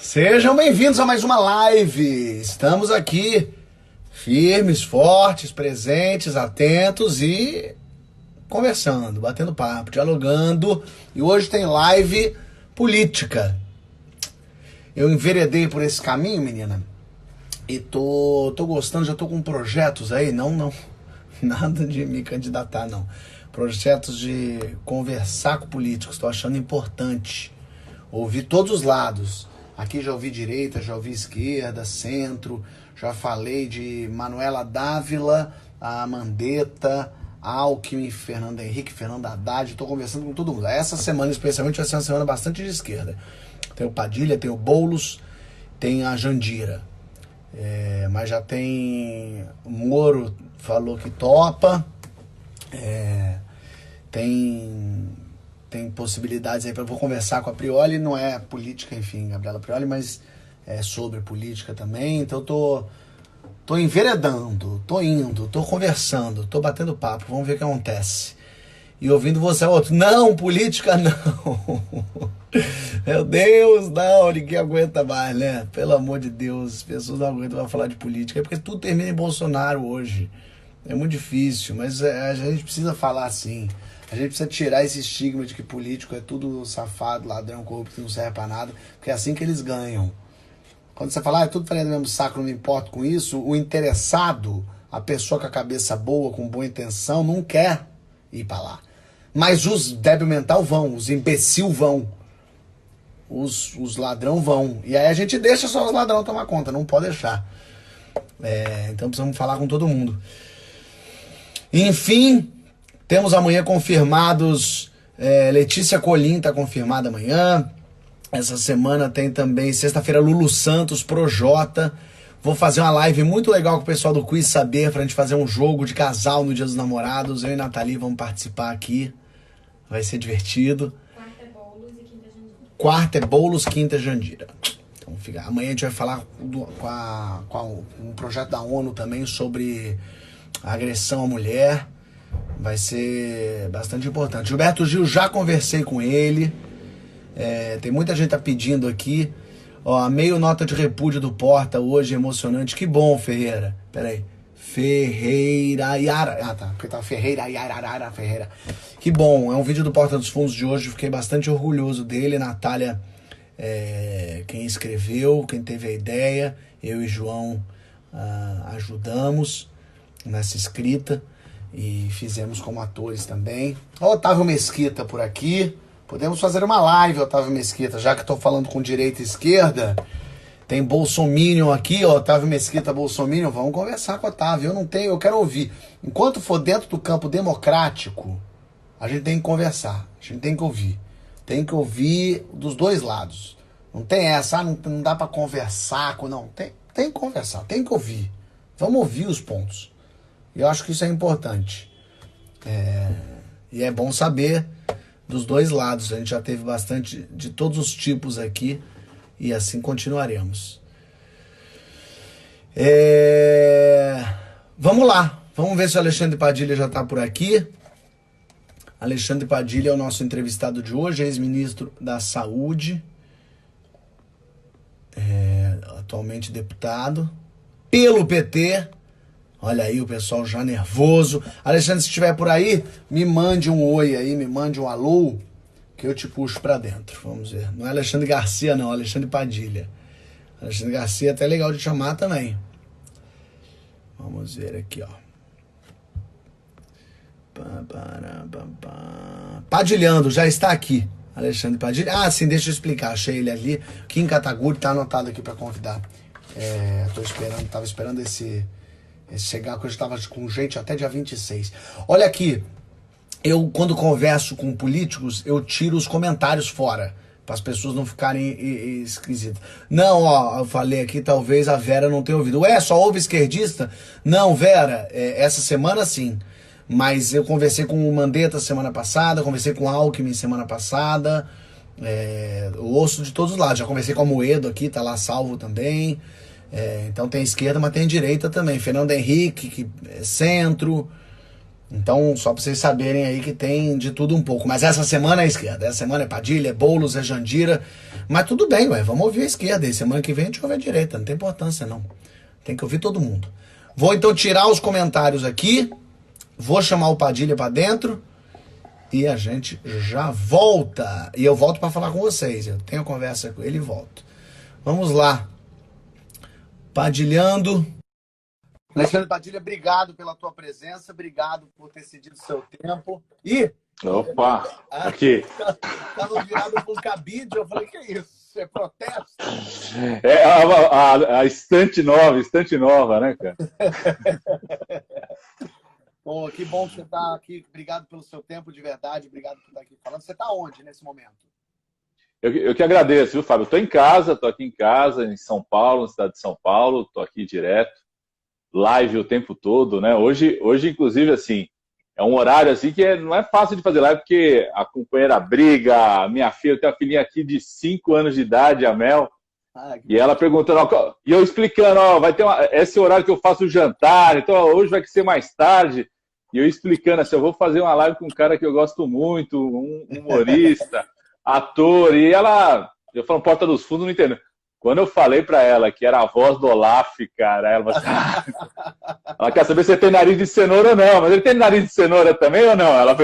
Sejam bem-vindos a mais uma live. Estamos aqui, firmes, fortes, presentes, atentos e conversando, batendo papo, dialogando. E hoje tem live política. Eu enveredei por esse caminho, menina, e tô gostando, já tô com projetos aí, não, nada de me candidatar, não. Projetos de conversar com políticos, tô achando importante ouvir todos os lados. Aqui já ouvi direita, já ouvi esquerda, centro, já falei de Manuela Dávila, a Mandetta, Alckmin, Fernando Henrique, Fernando Haddad, estou conversando com todo mundo. Essa semana especialmente vai ser uma semana bastante de esquerda. Tem o Padilha, tem o Boulos, tem a Jandira. Mas já tem o Moro, falou que topa, tem possibilidades aí, eu vou conversar com a Prioli, não é política, enfim, Gabriela Prioli, mas é sobre política também, então tô enveredando, tô indo, tô conversando, tô batendo papo, vamos ver o que acontece. E ouvindo você, outro, não, política não. Meu Deus, não, ninguém aguenta mais, né? Pelo amor de Deus, as pessoas não aguentam falar de política, é porque tudo termina em Bolsonaro hoje. É muito difícil, mas a gente precisa falar assim. A gente precisa tirar esse estigma de que político é tudo safado, ladrão, corrupto, que não serve pra nada, porque é assim que eles ganham. Quando você fala, é tudo farinha do mesmo saco, não me importo com isso, o interessado, a pessoa com a cabeça boa, com boa intenção, não quer ir pra lá. Mas os débil mental vão, os imbecil vão, os ladrão vão. E aí a gente deixa só os ladrão tomar conta, não pode deixar. Então precisamos falar com todo mundo. Enfim, temos amanhã confirmados, Letícia Colim está confirmada amanhã. Essa semana tem também, sexta-feira, Lulu Santos, Projota. Vou fazer uma live muito legal com o pessoal do Quiz Saber, pra gente fazer um jogo de casal no Dia dos Namorados. Eu e Nathalie vamos participar aqui. Vai ser divertido. Quarta é Boulos e quinta é Jandira. Quarta é Boulos, quinta é Jandira. Então, amanhã a gente vai falar com um projeto da ONU também sobre agressão à mulher. Vai ser bastante importante. Gilberto Gil, já conversei com ele. Tem muita gente tá pedindo aqui. Ó, meio nota de repúdio do Porta hoje, emocionante. Que bom, Ferreira. Peraí. Ferreira Yara. Ah, tá. Porque tá Ferreira Yara Ferreira. Que bom. É um vídeo do Porta dos Fundos de hoje. Fiquei bastante orgulhoso dele. Natália, quem escreveu, quem teve a ideia. Eu e João ajudamos nessa escrita. E fizemos como atores também. Ó, Otávio Mesquita por aqui. Podemos fazer uma live, Otávio Mesquita, já que estou falando com direita e esquerda. Tem Bolsominion aqui, ó, Otávio Mesquita, Bolsominion. Vamos conversar com o Otávio. Eu quero ouvir. Enquanto for dentro do campo democrático, a gente tem que conversar. A gente tem que ouvir. Tem que ouvir dos dois lados. Não tem essa, não dá para conversar. Não, tem que conversar, tem que ouvir. Vamos ouvir os pontos. E eu acho que isso é importante. E é bom saber dos dois lados. A gente já teve bastante de todos os tipos aqui e assim continuaremos. Vamos lá. Vamos ver se o Alexandre Padilha já está por aqui. Alexandre Padilha é o nosso entrevistado de hoje, ex-ministro da Saúde, atualmente deputado pelo PT. Olha aí o pessoal já nervoso. Alexandre, se estiver por aí, me mande um oi aí, me mande um alô, que eu te puxo pra dentro. Vamos ver. Não é Alexandre Garcia, não. Alexandre Padilha. Alexandre Garcia é até legal de chamar também. Vamos ver aqui, ó. Padilhando, já está aqui. Alexandre Padilha. Ah, sim, deixa eu explicar. Achei ele ali. Kim Kataguri tá anotado aqui pra convidar. Tava esperando esse chegar, que eu estava com gente até dia 26. Olha aqui, eu quando converso com políticos, eu tiro os comentários fora, para as pessoas não ficarem esquisitas. Não, ó, eu falei aqui, talvez a Vera não tenha ouvido. Só ouve esquerdista? Não, Vera, essa semana sim. Mas eu conversei com o Mandetta semana passada, conversei com o Alckmin semana passada, eu ouço de todos os lados. Já conversei com a Moedo aqui, tá lá salvo também. Então tem esquerda, mas tem direita também. Fernando Henrique, que é centro. Então, só para vocês saberem aí que tem de tudo um pouco. Mas essa semana é a esquerda. Essa semana é Padilha, é Boulos, é Jandira. Mas tudo bem, ué. Vamos ouvir a esquerda. E semana que vem a gente ouve a direita. Não tem importância, não. Tem que ouvir todo mundo. Vou então tirar os comentários aqui. Vou chamar o Padilha para dentro. E a gente já volta. E eu volto para falar com vocês. Eu tenho conversa com ele e volto. Vamos lá. Padilhando. Alexandre Padilha, obrigado pela tua presença, obrigado por ter cedido seu tempo. E opa, aqui. Estava virado para um cabide, eu falei, que é isso? É protesto? É a estante nova, né, cara? Pô, que bom que você está aqui, obrigado pelo seu tempo, de verdade, obrigado por estar aqui falando. Você está onde nesse momento? Eu que agradeço, viu, Fábio? Estou aqui em casa, em São Paulo, na cidade de São Paulo, estou aqui direto. Live o tempo todo, né? Hoje, inclusive, assim, é um horário assim que não é fácil de fazer live, porque a companheira briga, a minha filha, eu tenho uma filhinha aqui de 5 anos de idade, a Mel, e ela perguntando, ó, e eu explicando, ó, vai ter esse horário que eu faço o jantar, então ó, hoje vai ser mais tarde, e eu explicando assim, eu vou fazer uma live com um cara que eu gosto muito, um humorista, ator, e ela, eu falo Porta dos Fundos, não entendo. Quando eu falei pra ela que era a voz do Olaf, cara, ela falou assim, ela quer saber se ele tem nariz de cenoura ou não, mas ele tem nariz de cenoura também ou não? Ela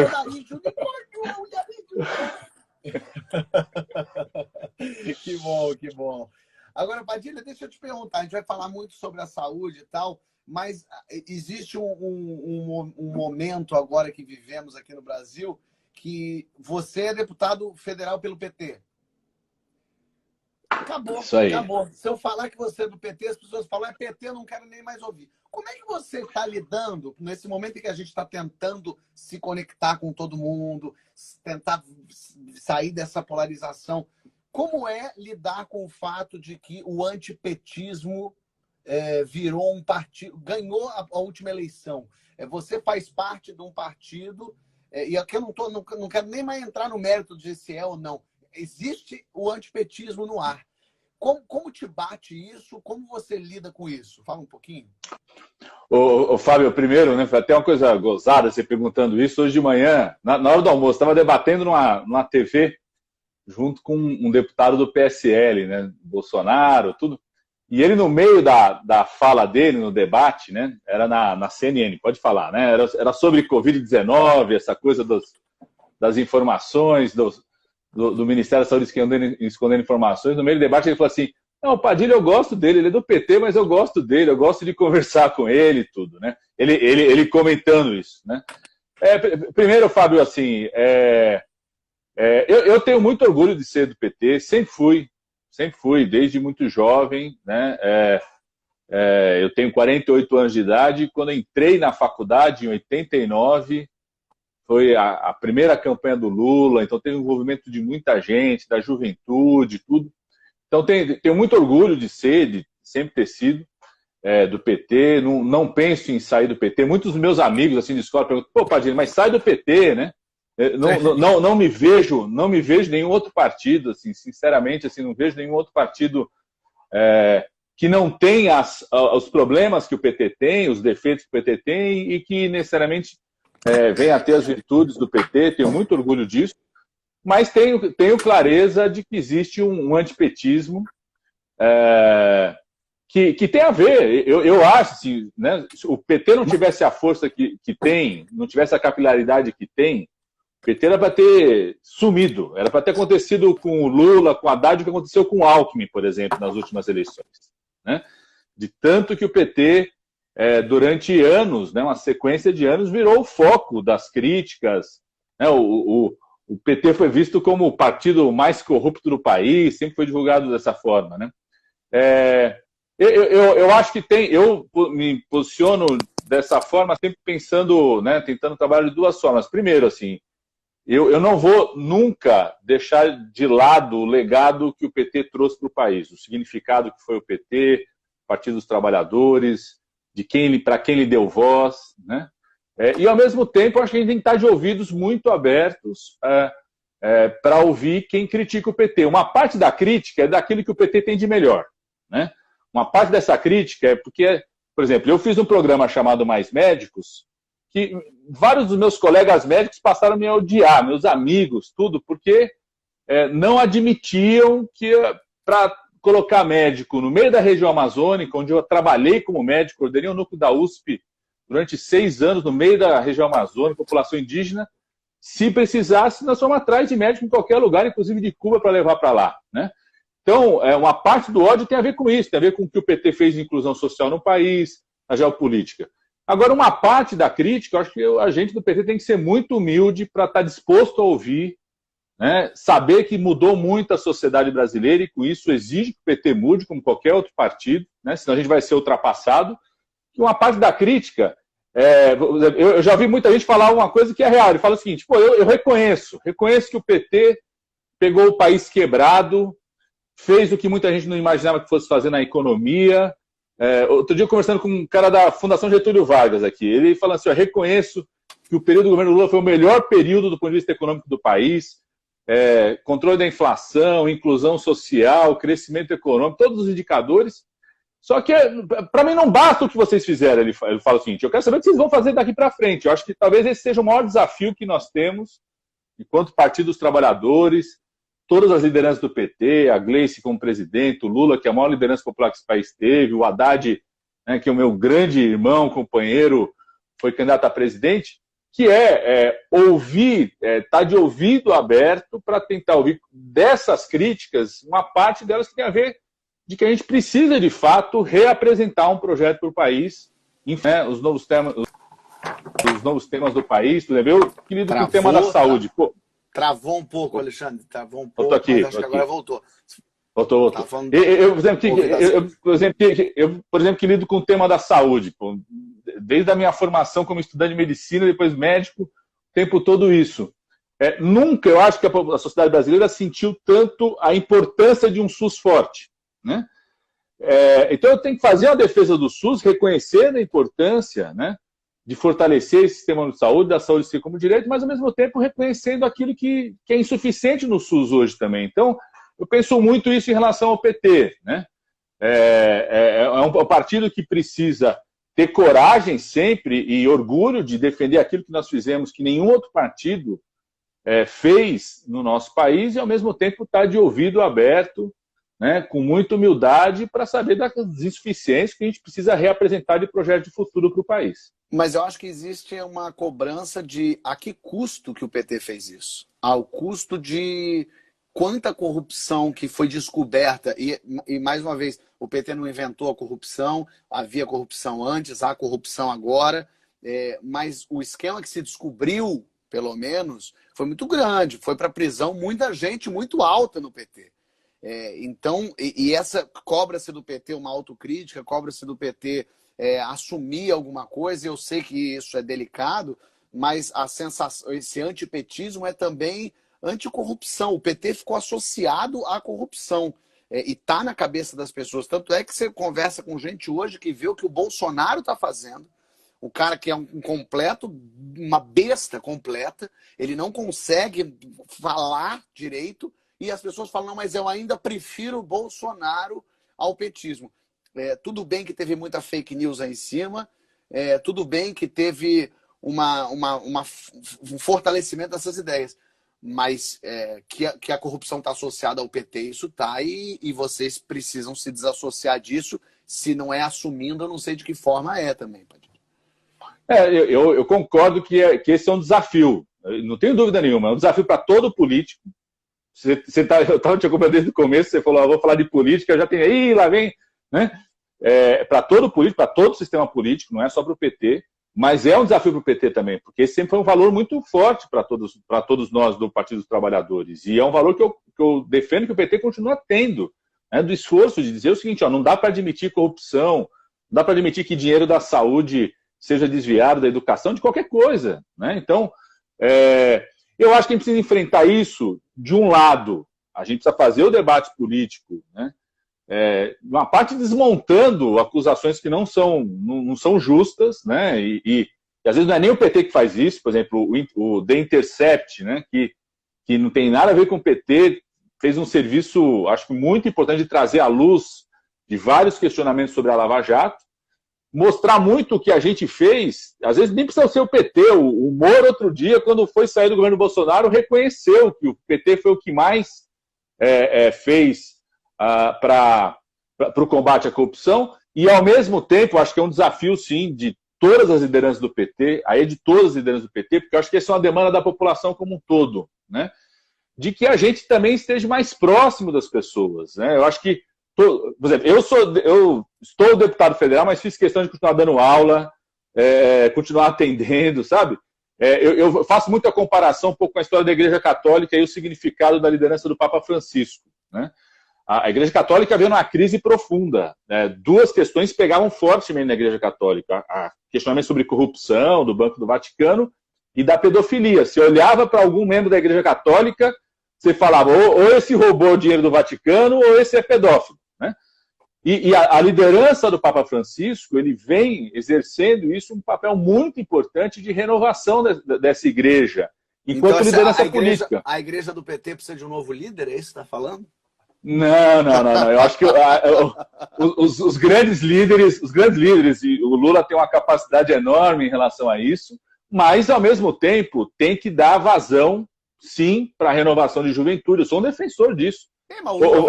Que bom, que bom. Agora, Padilha, deixa eu te perguntar, a gente vai falar muito sobre a saúde e tal, mas existe um momento agora que vivemos aqui no Brasil que você é deputado federal pelo PT. Acabou, acabou. Se eu falar que você é do PT, as pessoas falam, é PT, eu não quero nem mais ouvir. Como é que você está lidando nesse momento em que a gente está tentando se conectar com todo mundo, tentar sair dessa polarização? Como é lidar com o fato de que o antipetismo virou um partido, ganhou a última eleição? Você faz parte de um partido, e aqui eu não quero nem mais entrar no mérito de se é ou não. Existe o antipetismo no ar. Como te bate isso? Como você lida com isso? Fala um pouquinho. Ô, Fábio, primeiro, né, foi até uma coisa gozada você perguntando isso. Hoje de manhã, na hora do almoço, estava debatendo numa TV junto com um deputado do PSL, né, Bolsonaro, tudo. E ele, no meio da fala dele, no debate, né, era na CNN, pode falar, né, era sobre Covid-19, essa coisa das informações, do Ministério da Saúde escondendo informações. No meio do debate ele falou assim, não, o Padilha eu gosto dele, ele é do PT, mas eu gosto dele, eu gosto de conversar com ele e tudo, né? Ele comentando isso, né? Primeiro, Fábio, assim, eu tenho muito orgulho de ser do PT, sempre fui, desde muito jovem, né? Eu tenho 48 anos de idade, quando eu entrei na faculdade em 89, foi a primeira campanha do Lula, então teve um envolvimento de muita gente, da juventude, tudo. Então tenho muito orgulho de sempre ter sido do PT, não penso em sair do PT. Muitos dos meus amigos assim, de escola perguntam, pô, Padilha, mas sai do PT, né? Não me vejo em nenhum outro partido, assim, sinceramente, assim, não vejo nenhum outro partido que não tenha os problemas que o PT tem, os defeitos que o PT tem e que necessariamente venha a ter as virtudes do PT, tenho muito orgulho disso, mas tenho clareza de que existe um antipetismo que tem a ver. Eu acho, assim, né, se o PT não tivesse a força que tem, não tivesse a capilaridade que tem, o PT era para ter sumido, era para ter acontecido com o Lula, com o Haddad, o que aconteceu com o Alckmin, por exemplo, nas últimas eleições, né? De tanto que o PT... durante anos, né, uma sequência de anos, virou o foco das críticas. Né, o PT foi visto como o partido mais corrupto do país, sempre foi divulgado dessa forma. Né? Eu acho que eu me posiciono dessa forma, sempre pensando, né, tentando trabalhar de duas formas. Primeiro, assim, eu não vou nunca deixar de lado o legado que o PT trouxe para o país, o significado que foi o PT, Partido dos Trabalhadores, para quem lhe deu voz, né? E, ao mesmo tempo, acho que a gente tem que estar de ouvidos muito abertos para ouvir quem critica o PT. Uma parte da crítica é daquilo que o PT tem de melhor, né? Uma parte dessa crítica é porque, por exemplo, eu fiz um programa chamado Mais Médicos, que vários dos meus colegas médicos passaram a me odiar, meus amigos, tudo, porque não admitiam que para colocar médico no meio da região amazônica, onde eu trabalhei como médico, coordenei o núcleo da USP durante 6 anos, no meio da região amazônica, população indígena, se precisasse, nós fomos atrás de médico em qualquer lugar, inclusive de Cuba, para levar para lá, né? Então, uma parte do ódio tem a ver com isso, tem a ver com o que o PT fez de inclusão social no país, a geopolítica. Agora, uma parte da crítica, eu acho que a gente do PT tem que ser muito humilde para estar disposto a ouvir, né? Saber que mudou muito a sociedade brasileira e com isso exige que o PT mude, como qualquer outro partido, né? Senão a gente vai ser ultrapassado. E uma parte da crítica, eu já ouvi muita gente falar uma coisa que é real. Ele fala o seguinte: pô, eu reconheço que o PT pegou o país quebrado, fez o que muita gente não imaginava que fosse fazer na economia. Outro dia, conversando com um cara da Fundação Getúlio Vargas aqui, ele falando assim: eu reconheço que o período do governo Lula foi o melhor período do ponto de vista econômico do país, controle da inflação, inclusão social, crescimento econômico, todos os indicadores. Só que, para mim, não basta o que vocês fizeram. Ele fala o seguinte: eu quero saber o que vocês vão fazer daqui para frente. Eu acho que talvez esse seja o maior desafio que nós temos, enquanto Partido dos Trabalhadores, todas as lideranças do PT, a Gleice como presidente, o Lula, que é a maior liderança popular que esse país teve, o Haddad, né, que é o meu grande irmão, companheiro, foi candidato a presidente, que ouvir, tá de ouvido aberto para tentar ouvir dessas críticas, uma parte delas que tem a ver de que a gente precisa, de fato, reapresentar um projeto para o país, né, os novos temas do país, por exemplo, eu que lido com o tema da saúde. Pô, travou um pouco, Alexandre, travou um pouco, eu tô aqui, mas acho que agora voltou. Voltou. Tá falando por exemplo, que lido com o tema da saúde. Pô, desde a minha formação como estudante de medicina, depois médico, o tempo todo isso. Nunca eu acho que a sociedade brasileira sentiu tanto a importância de um SUS forte, né? Então eu tenho que fazer uma defesa do SUS, reconhecendo a importância, né, de fortalecer esse sistema de saúde, da saúde ser como direito, mas ao mesmo tempo reconhecendo aquilo que é insuficiente no SUS hoje também. Então, eu penso muito isso em relação ao PT, né? É um partido que precisa ter coragem sempre e orgulho de defender aquilo que nós fizemos, que nenhum outro partido fez no nosso país, e ao mesmo tempo está de ouvido aberto, né, com muita humildade, para saber das insuficiências que a gente precisa reapresentar de projeto de futuro para o país. Mas eu acho que existe uma cobrança de a que custo que o PT fez isso? Ao custo de quanta corrupção que foi descoberta, e mais uma vez, o PT não inventou a corrupção, havia corrupção antes, há corrupção agora, mas o esquema que se descobriu, pelo menos, foi muito grande, foi para a prisão muita gente muito alta no PT. Então, essa cobra-se do PT uma autocrítica, cobra-se do PT assumir alguma coisa. Eu sei que isso é delicado, mas a sensação, esse antipetismo é também anticorrupção. O PT ficou associado à corrupção e está na cabeça das pessoas. Tanto é que você conversa com gente hoje que vê o que o Bolsonaro está fazendo. O cara que é um completo, uma besta completa, ele não consegue falar direito. E as pessoas falam: não, mas eu ainda prefiro o Bolsonaro ao petismo. Tudo bem que teve muita fake news aí em cima, tudo bem que teve um fortalecimento dessas ideias, mas que a corrupção está associada ao PT, isso está, e vocês precisam se desassociar disso. Se não é assumindo, eu não sei de que forma também, Padilha. Eu concordo que esse é um desafio, não tenho dúvida nenhuma, é um desafio para todo político. Eu estava te acompanhando desde o começo, você falou: vou falar de política, eu já tenho, lá vem, né? Para todo político, para todo sistema político, não é só para o PT, mas é um desafio para o PT também, porque esse sempre foi um valor muito forte para todos nós do Partido dos Trabalhadores, e é um valor que eu defendo que o PT continua tendo, né, do esforço de dizer o seguinte: não dá para admitir corrupção, não dá para admitir que dinheiro da saúde seja desviado, da educação, de qualquer coisa, né? Então, eu acho que a gente precisa enfrentar isso. De um lado, a gente precisa fazer o debate político, né? Uma parte desmontando acusações que não são justas, né? E às vezes não é nem o PT que faz isso. Por exemplo, o The Intercept, né? Que não tem nada a ver com o PT, fez um serviço, acho que muito importante, de trazer à luz de vários questionamentos sobre a Lava Jato. mostrar muito o que a gente fez. Às vezes nem precisa ser o PT. O Moro, outro dia, quando foi sair do governo Bolsonaro, reconheceu que o PT foi o que mais fez para o combate à corrupção. E, ao mesmo tempo, acho que é um desafio, sim, de todas as lideranças do PT, aí de todas as lideranças do PT, porque eu acho que essa é uma demanda da população como um todo, né? De que a gente também esteja mais próximo das pessoas, né? Eu acho que, por exemplo, eu estou deputado federal, mas fiz questão de continuar dando aula, continuar atendendo, sabe? Eu faço muita comparação um pouco com a história da Igreja Católica e o significado da liderança do Papa Francisco, né? A Igreja Católica veio numa crise profunda, né? Duas questões pegavam fortemente na Igreja Católica: a questionamento sobre corrupção do Banco do Vaticano e da pedofilia. Se olhava para algum membro da Igreja Católica, você falava, ou esse roubou o dinheiro do Vaticano, ou esse é pedófilo, né? E a liderança do Papa Francisco, ele vem exercendo isso um papel muito importante de renovação dessa igreja, enquanto então, liderança política. A igreja do PT precisa de um novo líder, é isso que você está falando? Não. Eu acho que os grandes líderes, e o Lula tem uma capacidade enorme em relação a isso, mas, ao mesmo tempo, tem que dar vazão, sim, para a renovação de juventude. Eu sou um defensor disso.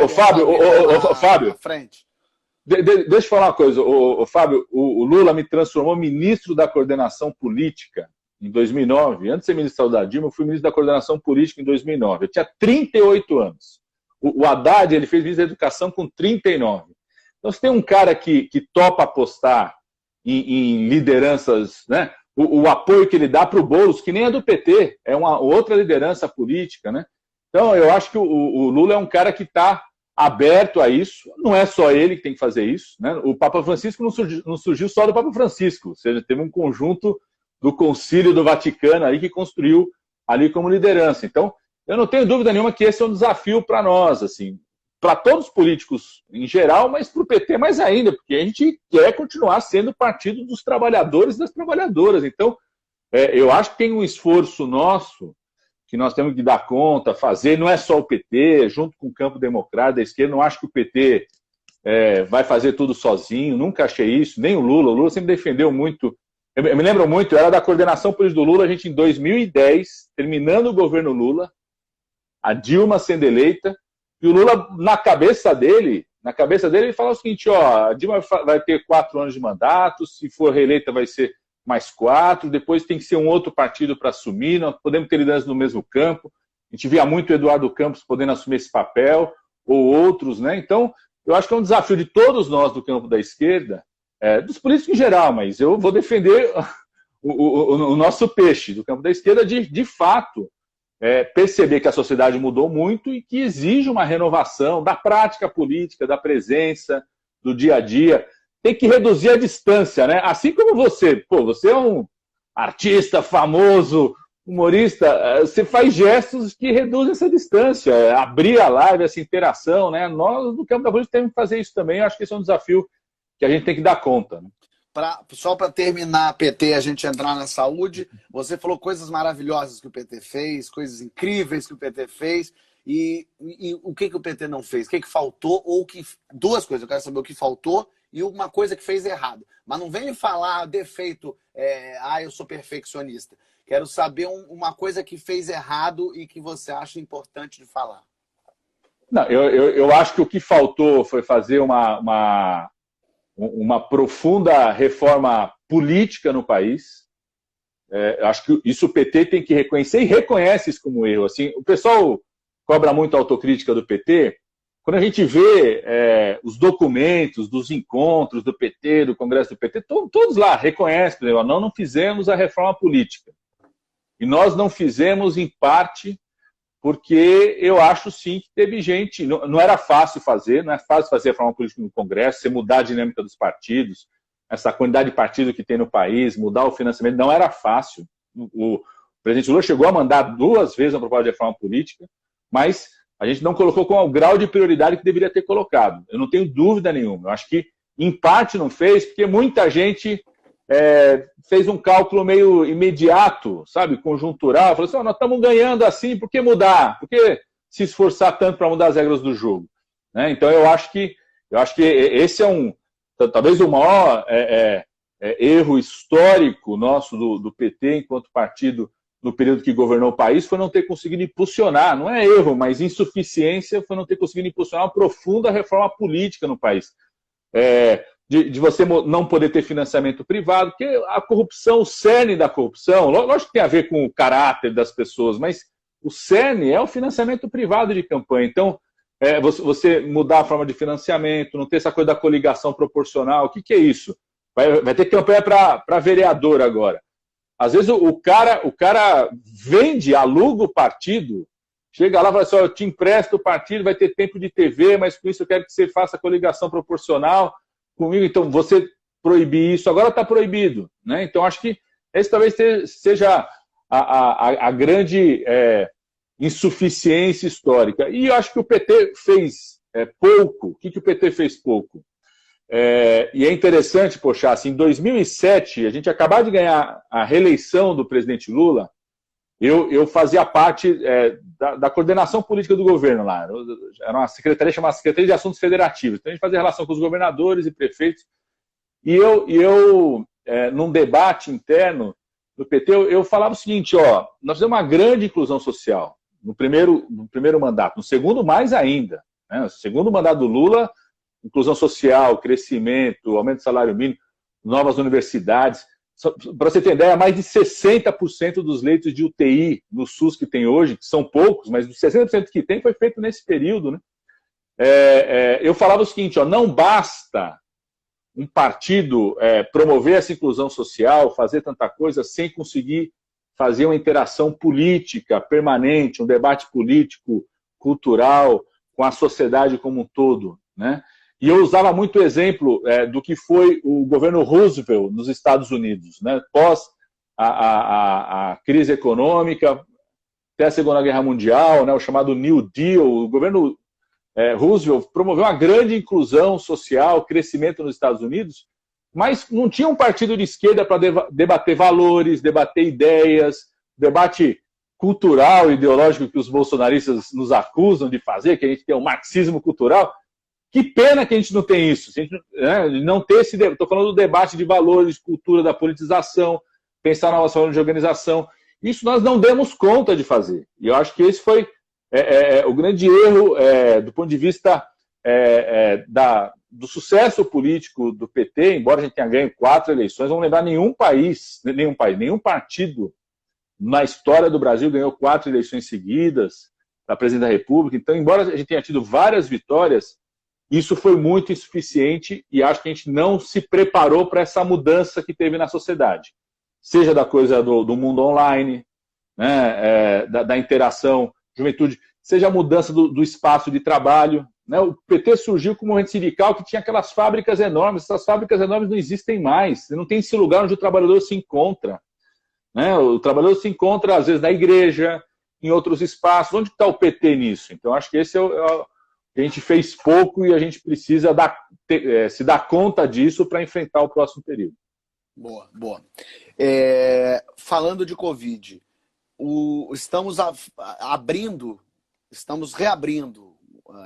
Fábio, deixa eu falar uma coisa. Fábio, o Lula me transformou ministro da coordenação política em 2009. Antes de ser ministro da Dilma, eu fui ministro da coordenação política em 2009. Eu tinha 38 anos. O Haddad, ele fez ministro da educação com 39. Então, se tem um cara que topa apostar em lideranças, né? O apoio que ele dá para o Boulos, que nem é do PT, é uma outra liderança política, né? Então, eu acho que o Lula é um cara que está aberto a isso. Não é só ele que tem que fazer isso, né? O Papa Francisco não surgiu só do Papa Francisco, ou seja, teve um conjunto do Concílio do Vaticano aí que construiu ali como liderança. Então, eu não tenho dúvida nenhuma que esse é um desafio para nós, assim, para todos os políticos em geral, mas para o PT mais ainda, porque a gente quer continuar sendo o partido dos trabalhadores e das trabalhadoras. Então, eu acho que tem um esforço nosso que nós temos que dar conta, fazer, não é só o PT, junto com o campo democrata da esquerda. Não acho que o PT vai fazer tudo sozinho, nunca achei isso, nem o Lula sempre defendeu muito. Eu me lembro muito, eu era da coordenação política do Lula, a gente em 2010, terminando o governo Lula, a Dilma sendo eleita, e o Lula, na cabeça dele, ele fala o seguinte, ó, a Dilma vai ter 4 anos de mandato, se for reeleita vai ser mais 4, depois tem que ser um outro partido para assumir, nós podemos ter lideranças no mesmo campo. A gente via muito o Eduardo Campos podendo assumir esse papel, ou outros, né? Então, eu acho que é um desafio de todos nós do campo da esquerda, dos políticos em geral, mas eu vou defender o nosso peixe do campo da esquerda de fato, perceber que a sociedade mudou muito e que exige uma renovação da prática política, da presença, do dia a dia. Tem que reduzir a distância, né? Assim como você é um artista famoso, humorista, você faz gestos que reduzem essa distância, abrir a live, essa interação, né? Nós, no campo da política, temos que fazer isso também. Eu acho que esse é um desafio que a gente tem que dar conta, né? Só para terminar, PT, a gente entrar na saúde, você falou coisas maravilhosas que o PT fez, coisas incríveis que o PT fez, e o que o PT não fez? O que faltou? Duas coisas, eu quero saber o que faltou e uma coisa que fez errado. Mas não vem me falar defeito, eu sou perfeccionista. Quero saber uma coisa que fez errado e que você acha importante de falar. Não, eu acho que o que faltou foi fazer uma profunda reforma política no país. Acho que isso o PT tem que reconhecer e reconhece isso como erro. Assim, o pessoal cobra muito a autocrítica do PT. Quando a gente vê os documentos dos encontros do PT, do Congresso do PT, todos lá reconhecem, não fizemos a reforma política. E nós não fizemos, em parte, porque eu acho, sim, que teve gente... Não era fácil fazer, não é fácil fazer a reforma política no Congresso, você mudar a dinâmica dos partidos, essa quantidade de partidos que tem no país, mudar o financiamento, não era fácil. O presidente Lula chegou a mandar 2 vezes uma proposta de reforma política, mas a gente não colocou com o grau de prioridade que deveria ter colocado. Eu não tenho dúvida nenhuma. Eu acho que, em parte, não fez, porque muita gente fez um cálculo meio imediato, sabe, conjuntural. Falou assim, nós estamos ganhando assim, por que mudar? Por que se esforçar tanto para mudar as regras do jogo? Né? Então, eu acho que esse é talvez o maior erro histórico nosso do PT enquanto partido no período que governou o país foi não ter conseguido impulsionar, não é erro, mas insuficiência foi não ter conseguido impulsionar uma profunda reforma política no país. De você não poder ter financiamento privado, porque a corrupção, o cerne da corrupção, lógico que tem a ver com o caráter das pessoas, mas o cerne é o financiamento privado de campanha. Então, você mudar a forma de financiamento, não ter essa coisa da coligação proporcional, o que é isso? Vai ter campanha para vereador agora. Às vezes o cara vende, aluga o partido, chega lá e fala assim, eu te empresto o partido, vai ter tempo de TV, mas com isso eu quero que você faça coligação proporcional comigo. Então, você proibir isso, agora está proibido. Né? Então, acho que esse talvez seja a grande insuficiência histórica. E eu acho que o PT fez pouco. O que o PT fez pouco? E é interessante, poxa, assim, em 2007, a gente acabou de ganhar a reeleição do presidente Lula, eu fazia parte da coordenação política do governo lá. Era uma secretaria chamada Secretaria de Assuntos Federativos. Então a gente fazia relação com os governadores e prefeitos. E eu num debate interno do PT, eu falava o seguinte, nós fizemos uma grande inclusão social no primeiro mandato, no segundo mais ainda. Né? No segundo mandato do Lula, inclusão social, crescimento, aumento do salário mínimo, novas universidades. Para você ter ideia, mais de 60% dos leitos de UTI no SUS que tem hoje, que são poucos, mas dos 60% que tem foi feito nesse período. Né? Eu falava o seguinte, não basta um partido promover essa inclusão social, fazer tanta coisa, sem conseguir fazer uma interação política permanente, um debate político, cultural, com a sociedade como um todo. Né? E eu usava muito o exemplo do que foi o governo Roosevelt nos Estados Unidos, né? Pós a crise econômica, até a Segunda Guerra Mundial, né? O chamado New Deal. O governo Roosevelt promoveu uma grande inclusão social, crescimento nos Estados Unidos, mas não tinha um partido de esquerda para debater valores, debater ideias, debate cultural, ideológico que os bolsonaristas nos acusam de fazer, que a gente tem um marxismo cultural. Que pena que a gente não tem isso. A gente, não ter esse debate. Estou falando do debate de valores, cultura, da politização, pensar novas formas de organização. Isso nós não demos conta de fazer. E eu acho que esse foi o grande erro do ponto de vista do sucesso político do PT, embora a gente tenha ganho 4 eleições, vamos lembrar, nenhum partido na história do Brasil ganhou 4 eleições seguidas para presidente da República. Então, embora a gente tenha tido várias vitórias, isso foi muito insuficiente e acho que a gente não se preparou para essa mudança que teve na sociedade. Seja da coisa do mundo online, né, da interação, juventude, seja a mudança do espaço de trabalho. Né? O PT surgiu como um movimento sindical que tinha aquelas fábricas enormes. Essas fábricas enormes não existem mais. Não tem esse lugar onde o trabalhador se encontra. Né? O trabalhador se encontra, às vezes, na igreja, em outros espaços. Onde está o PT nisso? Então, acho que esse a gente fez pouco e a gente precisa se dar conta disso para enfrentar o próximo período. Boa, boa. Falando de Covid, estamos reabrindo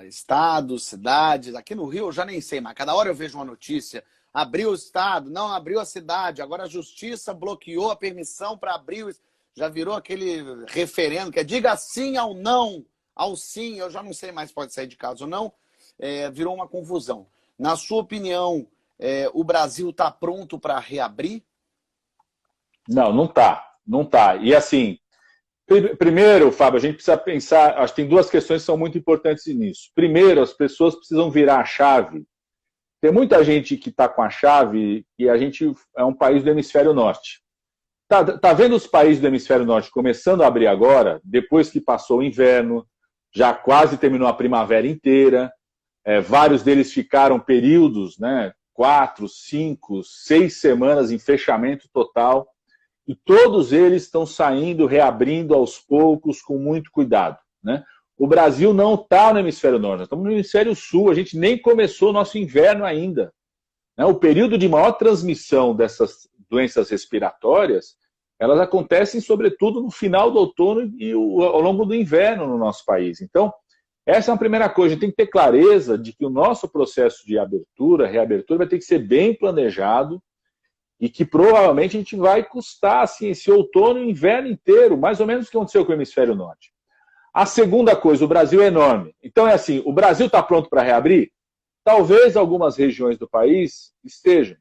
estados, cidades. Aqui no Rio eu já nem sei, mas cada hora eu vejo uma notícia. Abriu o estado, não abriu a cidade. Agora a justiça bloqueou a permissão para abrir. Já virou aquele referendo que é diga sim ao não. Ao sim, eu já não sei mais se pode sair de casa ou não, virou uma confusão. Na sua opinião, o Brasil está pronto para reabrir? Não está. Não está. E assim, primeiro, Fábio, a gente precisa pensar, acho que tem 2 questões que são muito importantes nisso. Primeiro, as pessoas precisam virar a chave. Tem muita gente que está com a chave e a gente é um país do hemisfério norte. Tá vendo os países do hemisfério norte começando a abrir agora, depois que passou o inverno, já quase terminou a primavera inteira, vários deles ficaram períodos, né, 4, 5, 6 semanas em fechamento total, e todos eles estão saindo, reabrindo aos poucos, com muito cuidado. Né? O Brasil não está no hemisfério norte, nós estamos no hemisfério sul, a gente nem começou o nosso inverno ainda. Né? O período de maior transmissão dessas doenças respiratórias, elas acontecem, sobretudo, no final do outono e ao longo do inverno no nosso país. Então, essa é a primeira coisa. A gente tem que ter clareza de que o nosso processo de abertura, reabertura, vai ter que ser bem planejado e que provavelmente a gente vai custar assim, esse outono e inverno inteiro, mais ou menos o que aconteceu com o hemisfério norte. A segunda coisa, o Brasil é enorme. Então é assim, o Brasil está pronto para reabrir? Talvez algumas regiões do país estejam,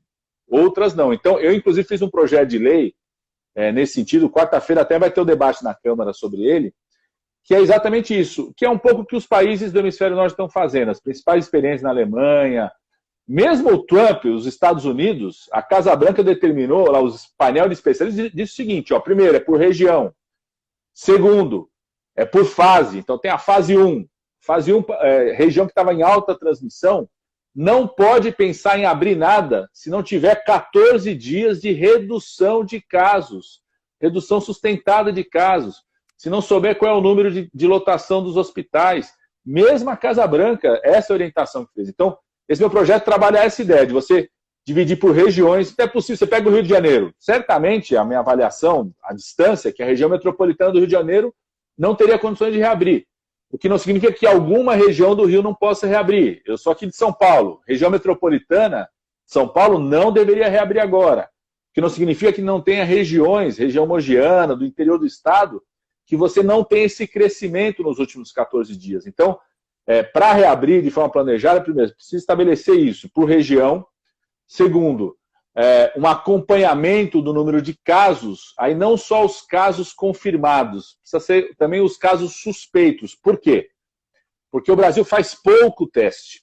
outras não. Então eu, inclusive, fiz um projeto de lei nesse sentido, quarta-feira até vai ter o debate na Câmara sobre ele, que é exatamente isso, que é um pouco o que os países do hemisfério norte estão fazendo, as principais experiências na Alemanha. Mesmo o Trump, os Estados Unidos, a Casa Branca determinou, lá os painel de especialistas, disse o seguinte, ó, primeiro, é por região. Segundo, é por fase. Então tem a fase 1. Fase 1, região que estava em alta transmissão, não pode pensar em abrir nada se não tiver 14 dias de redução de casos, redução sustentada de casos, se não souber qual é o número de lotação dos hospitais. Mesmo a Casa Branca, essa é a orientação que fez. Então, esse meu projeto trabalha essa ideia de você dividir por regiões. Se é possível, você pega o Rio de Janeiro. Certamente, a minha avaliação, a distância, que a região metropolitana do Rio de Janeiro não teria condições de reabrir. O que não significa que alguma região do Rio não possa reabrir. Eu sou aqui de São Paulo. Região metropolitana, São Paulo não deveria reabrir agora. O que não significa que não tenha regiões, região mogiana, do interior do estado, que você não tem esse crescimento nos últimos 14 dias. Então, para reabrir de forma planejada, primeiro, precisa estabelecer isso por região. Segundo, um acompanhamento do número de casos, aí não só os casos confirmados, precisa ser também os casos suspeitos. Por quê? Porque o Brasil faz pouco teste.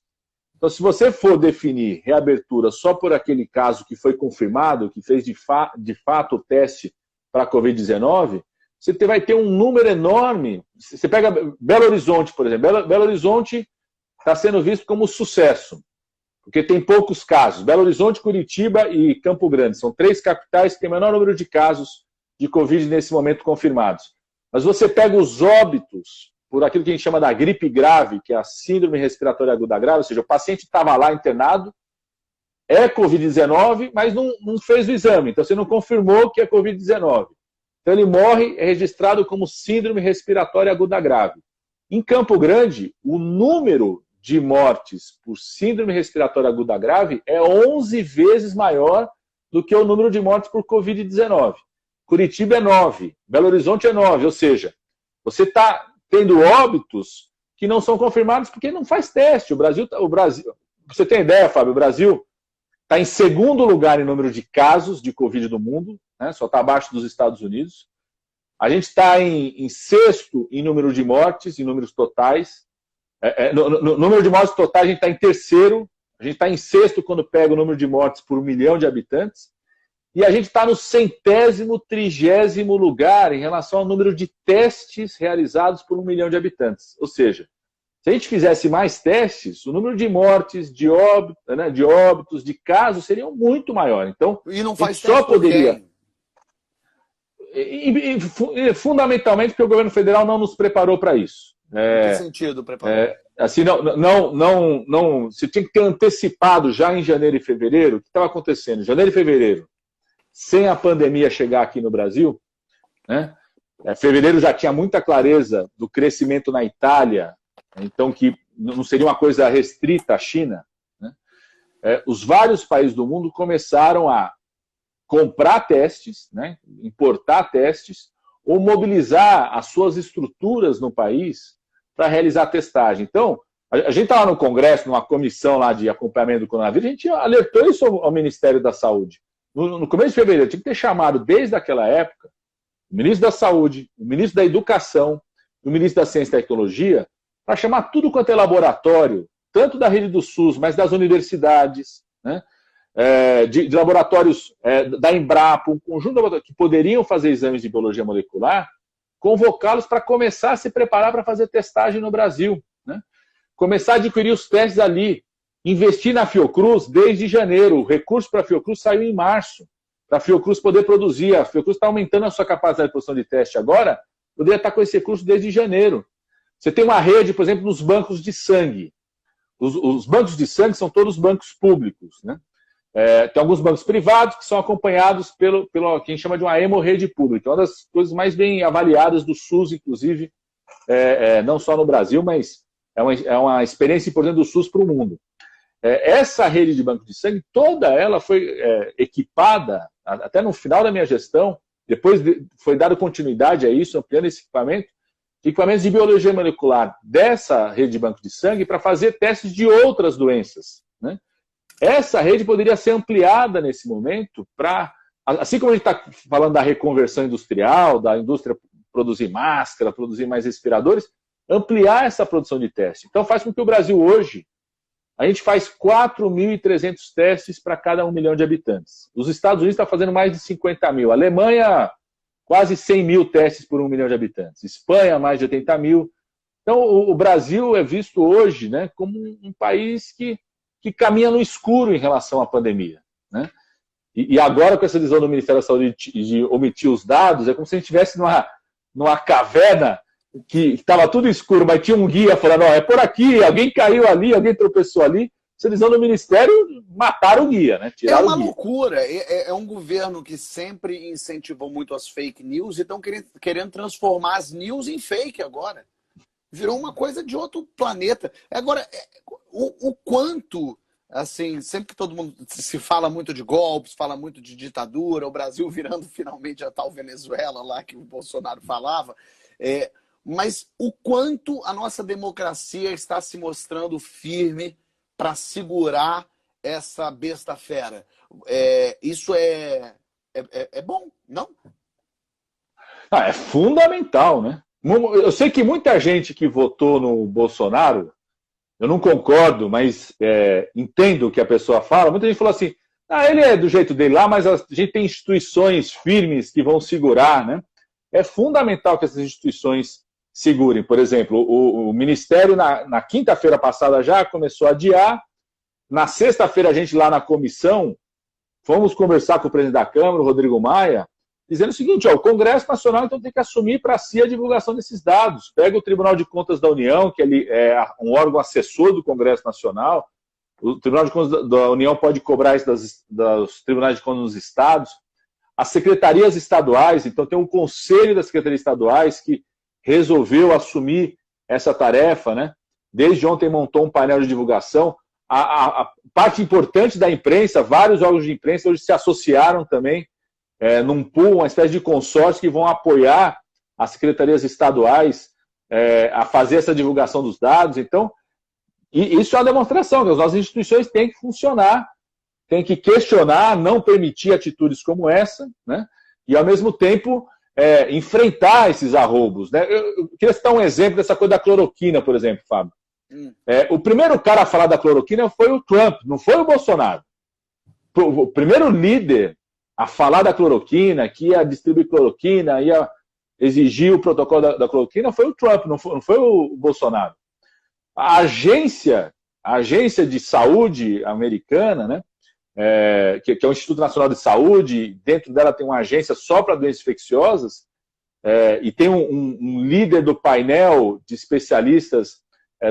Então, se você for definir reabertura só por aquele caso que foi confirmado, que fez de fato o teste para a Covid-19, você vai ter um número enorme. Você pega Belo Horizonte, por exemplo. Belo Horizonte está sendo visto como sucesso, porque tem poucos casos. Belo Horizonte, Curitiba e Campo Grande são 3 capitais que têm o menor número de casos de Covid nesse momento confirmados. Mas você pega os óbitos por aquilo que a gente chama da gripe grave, que é a síndrome respiratória aguda grave, ou seja, o paciente estava lá internado, é Covid-19, mas não fez o exame, então você não confirmou que é Covid-19. Então ele morre, é registrado como síndrome respiratória aguda grave. Em Campo Grande, o número de mortes por síndrome respiratória aguda grave é 11 vezes maior do que o número de mortes por Covid-19. Curitiba é 9, Belo Horizonte é 9, ou seja, você está tendo óbitos que não são confirmados porque não faz teste. O Brasil, pra você ter ideia, Fábio, o Brasil está em segundo lugar em número de casos de Covid do mundo, né, só está abaixo dos Estados Unidos. A gente está em sexto em número de mortes, em números totais. No número de mortes totais, a gente está em terceiro. A gente está em sexto quando pega o número de mortes por 1 milhão de habitantes. E a gente está no 100º, 30º lugar em relação ao número de testes realizados por 1 milhão de habitantes. Ou seja, se a gente fizesse mais testes, o número de mortes, de óbitos, de casos seriam muito maior. Então, e não faz só poderia. Fundamentalmente porque o governo federal não nos preparou para isso. Em que sentido preparou? Assim, não, se tinha que ter antecipado já em janeiro e fevereiro, o que estava acontecendo? Janeiro e fevereiro, sem a pandemia chegar aqui no Brasil, né? Fevereiro já tinha muita clareza do crescimento na Itália, então que não seria uma coisa restrita à China, né? Os vários países do mundo começaram a comprar testes, né? Importar testes, ou mobilizar as suas estruturas no país para realizar testagem. Então, a gente estava no Congresso, numa comissão lá de acompanhamento do coronavírus, a gente alertou isso ao Ministério da Saúde. No começo de fevereiro, tinha que ter chamado desde aquela época o ministro da Saúde, o ministro da Educação, o ministro da Ciência e Tecnologia, para chamar tudo quanto é laboratório, tanto da rede do SUS, mas das universidades, né? De laboratórios da Embrapa, um conjunto de laboratórios que poderiam fazer exames de biologia molecular, convocá-los para começar a se preparar para fazer testagem no Brasil, né? Começar a adquirir os testes ali, investir na Fiocruz desde janeiro. O recurso para a Fiocruz saiu em março, para a Fiocruz poder produzir. A Fiocruz está aumentando a sua capacidade de produção de teste agora, poderia estar com esse recurso desde janeiro. Você tem uma rede, por exemplo, nos bancos de sangue. Os bancos de sangue são todos bancos públicos, né? Tem alguns bancos privados que são acompanhados pelo que a gente chama de uma hemorrede pública. É uma das coisas mais bem avaliadas do SUS, inclusive, não só no Brasil, mas é uma experiência importante do SUS para o mundo. essa rede de banco de sangue, toda ela foi equipada, até no final da minha gestão, depois foi dado continuidade a isso, ampliando esse equipamentos de biologia molecular dessa rede de banco de sangue para fazer testes de outras doenças, né? Essa rede poderia ser ampliada nesse momento para, assim como a gente está falando da reconversão industrial, da indústria produzir máscara, produzir mais respiradores, ampliar essa produção de teste. Então faz com que o Brasil hoje, a gente faz 4.300 testes para cada 1 milhão de habitantes. Os Estados Unidos estão fazendo mais de 50 mil. A Alemanha, quase 100 mil testes por 1 milhão de habitantes. Espanha, mais de 80 mil. Então, o Brasil é visto hoje, né, como um país que caminha no escuro em relação à pandemia, né? E agora, com essa decisão do Ministério da Saúde de omitir os dados, é como se a gente estivesse numa caverna que estava tudo escuro, mas tinha um guia falando, é por aqui, alguém caiu ali, alguém tropeçou ali. Essa decisão do Ministério, mataram o guia, né? Tiraram uma o guia. Loucura. É um governo que sempre incentivou muito as fake news e estão querendo transformar as news em fake agora. Virou uma coisa de outro planeta. Agora, o quanto, assim, sempre que todo mundo se fala muito de golpes, fala muito de ditadura, o Brasil virando finalmente a tal Venezuela lá que o Bolsonaro falava, mas o quanto a nossa democracia está se mostrando firme para segurar essa besta fera. Isso é bom, não? É fundamental, né? Eu sei que muita gente que votou no Bolsonaro, eu não concordo, mas entendo o que a pessoa fala. Muita gente falou assim, ele é do jeito dele lá, mas a gente tem instituições firmes que vão segurar, né? É fundamental que essas instituições segurem. Por exemplo, o Ministério, na quinta-feira passada, já começou a adiar. Na sexta-feira, a gente lá na comissão, fomos conversar com o presidente da Câmara, o Rodrigo Maia, dizendo o seguinte, o Congresso Nacional então tem que assumir para si a divulgação desses dados. Pega o Tribunal de Contas da União, que ele é um órgão assessor do Congresso Nacional, o Tribunal de Contas da União pode cobrar isso dos Tribunais de Contas dos Estados, as secretarias estaduais, então tem um conselho das secretarias estaduais que resolveu assumir essa tarefa, né? Desde ontem montou um painel de divulgação. A parte importante da imprensa, vários órgãos de imprensa hoje se associaram também num pool, uma espécie de consórcio que vão apoiar as secretarias estaduais a fazer essa divulgação dos dados. Então, isso é uma demonstração que as nossas instituições têm que funcionar, têm que questionar, não permitir atitudes como essa, né? E, ao mesmo tempo, enfrentar esses arroubos, né? Eu queria citar um exemplo dessa coisa da cloroquina, por exemplo, Fábio. O primeiro cara a falar da cloroquina foi o Trump, não foi o Bolsonaro. O primeiro líder a falar da cloroquina, que ia distribuir cloroquina, ia exigir o protocolo da cloroquina, foi o Trump, não foi o Bolsonaro. A agência de saúde americana, né, que é o Instituto Nacional de Saúde, dentro dela tem uma agência só para doenças infecciosas, e tem um líder do painel de especialistas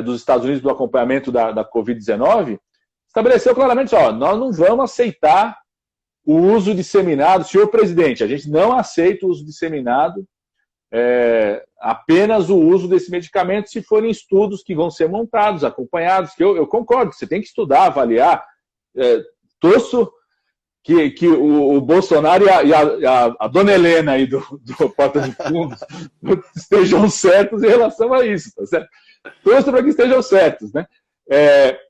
dos Estados Unidos do acompanhamento da Covid-19, estabeleceu claramente, nós não vamos aceitar o uso disseminado, senhor presidente, a gente não aceita o uso disseminado, apenas o uso desse medicamento se forem estudos que vão ser montados, acompanhados, que eu concordo, você tem que estudar, avaliar, torço que o Bolsonaro e a dona Helena aí do Porta de Fundos estejam certos em relação a isso, tá certo? Torço para que estejam certos, né?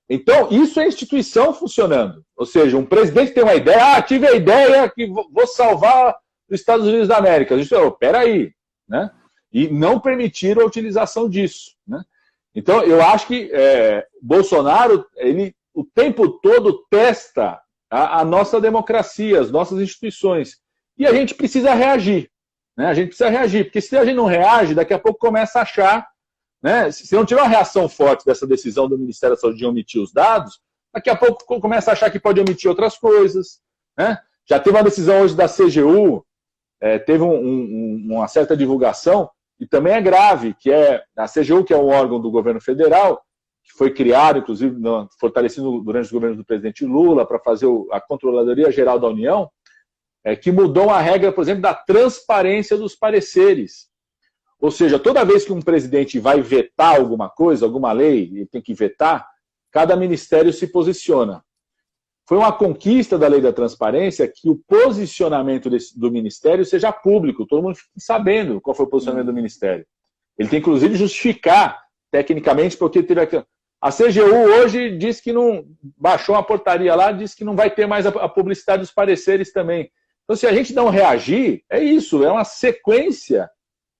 Então, isso é instituição funcionando. Ou seja, um presidente tem uma ideia, tive a ideia que vou salvar os Estados Unidos da América. A gente falou, peraí, né? E não permitir a utilização disso, né? Então, eu acho que Bolsonaro, ele o tempo todo testa a nossa democracia, as nossas instituições. E a gente precisa reagir, né? A gente precisa reagir, porque se a gente não reage, daqui a pouco começa a achar, né? Se não tiver uma reação forte dessa decisão do Ministério da Saúde de omitir os dados, daqui a pouco começa a achar que pode omitir outras coisas, né? Já teve uma decisão hoje da CGU, teve uma certa divulgação, e também é grave, que é a CGU, que é um órgão do governo federal, que foi criado, inclusive, fortalecido durante os governos do presidente Lula, para fazer a Controladoria Geral da União, que mudou a regra, por exemplo, da transparência dos pareceres. Ou seja, toda vez que um presidente vai vetar alguma coisa, alguma lei, ele tem que vetar, cada ministério se posiciona. Foi uma conquista da lei da transparência que o posicionamento do ministério seja público, todo mundo fique sabendo qual foi o posicionamento do ministério. Ele tem, inclusive, justificar, tecnicamente, porque teve aqui. A CGU hoje diz que não, baixou uma portaria lá, diz que não vai ter mais a publicidade dos pareceres também. Então, se a gente não reagir, é isso, é uma sequência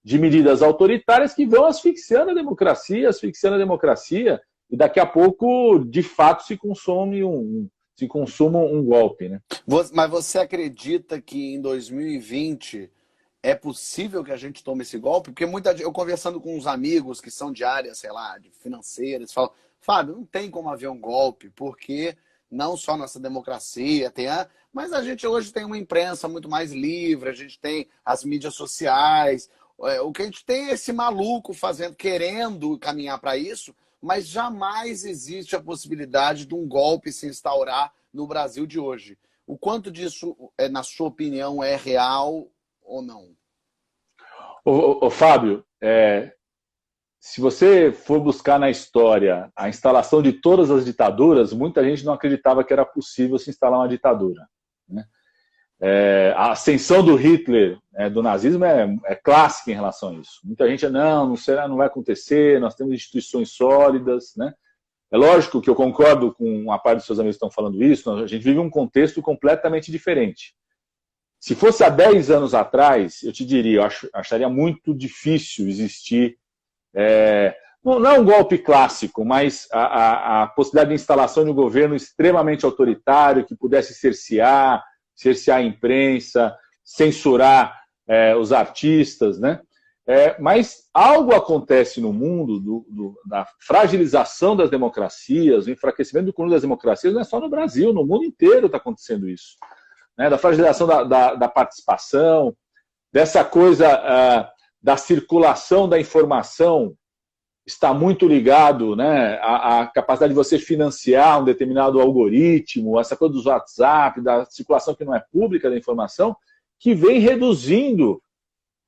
de medidas autoritárias que vão asfixiando a democracia, e daqui a pouco, de fato, se consuma um golpe, né? Mas você acredita que em 2020 é possível que a gente tome esse golpe? Porque eu conversando com uns amigos que são de área, sei lá, de financeiras, falam, Fábio, não tem como haver um golpe, porque não só nossa democracia mas a gente hoje tem uma imprensa muito mais livre, a gente tem as mídias sociais, o que a gente tem é esse maluco querendo caminhar para isso, mas jamais existe a possibilidade de um golpe se instaurar no Brasil de hoje. O quanto disso, na sua opinião, é real ou não? Ô Fábio, se você for buscar na história a instalação de todas as ditaduras, muita gente não acreditava que era possível se instalar uma ditadura, né? A ascensão do Hitler, do nazismo, é clássica em relação a isso. Muita gente não vai acontecer, nós temos instituições sólidas, né? É lógico que eu concordo com uma parte dos seus amigos que estão falando isso, a gente vive um contexto completamente diferente. Se fosse há 10 anos atrás, eu te diria, eu acharia muito difícil existir, não é um golpe clássico, mas a possibilidade de instalação de um governo extremamente autoritário, que pudesse cercear a imprensa, censurar os artistas, né? Mas algo acontece no mundo da fragilização das democracias, o enfraquecimento do conjunto das democracias, não é só no Brasil, no mundo inteiro está acontecendo isso, né? Da fragilização da participação, dessa coisa da circulação da informação, está muito ligado, né, à capacidade de você financiar um determinado algoritmo, essa coisa dos WhatsApp, da circulação que não é pública da informação, que vem reduzindo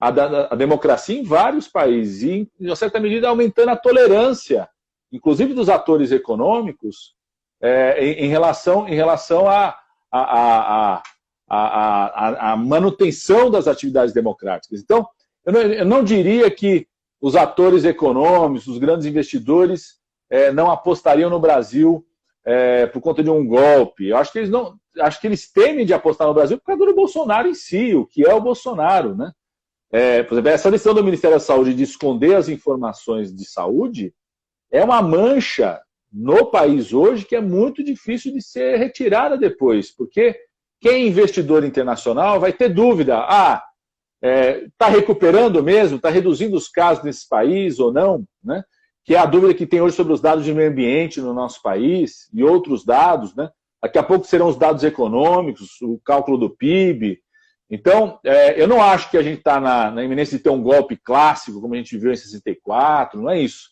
a democracia em vários países e, em uma certa medida, aumentando a tolerância, inclusive dos atores econômicos, em relação à manutenção das atividades democráticas. Então, eu não diria que os atores econômicos, os grandes investidores, não apostariam no Brasil por conta de um golpe. Eu acho que eles temem de apostar no Brasil por causa do Bolsonaro em si, o que é o Bolsonaro, né? Por exemplo, essa decisão do Ministério da Saúde de esconder as informações de saúde é uma mancha no país hoje que é muito difícil de ser retirada depois, porque quem é investidor internacional vai ter dúvida, está recuperando mesmo, está reduzindo os casos nesse país ou não, né? Que é a dúvida que tem hoje sobre os dados de meio ambiente no nosso país e outros dados, né? Daqui a pouco serão os dados econômicos, o cálculo do PIB. Então, eu não acho que a gente está na iminência de ter um golpe clássico, como a gente viu em 64, não é isso.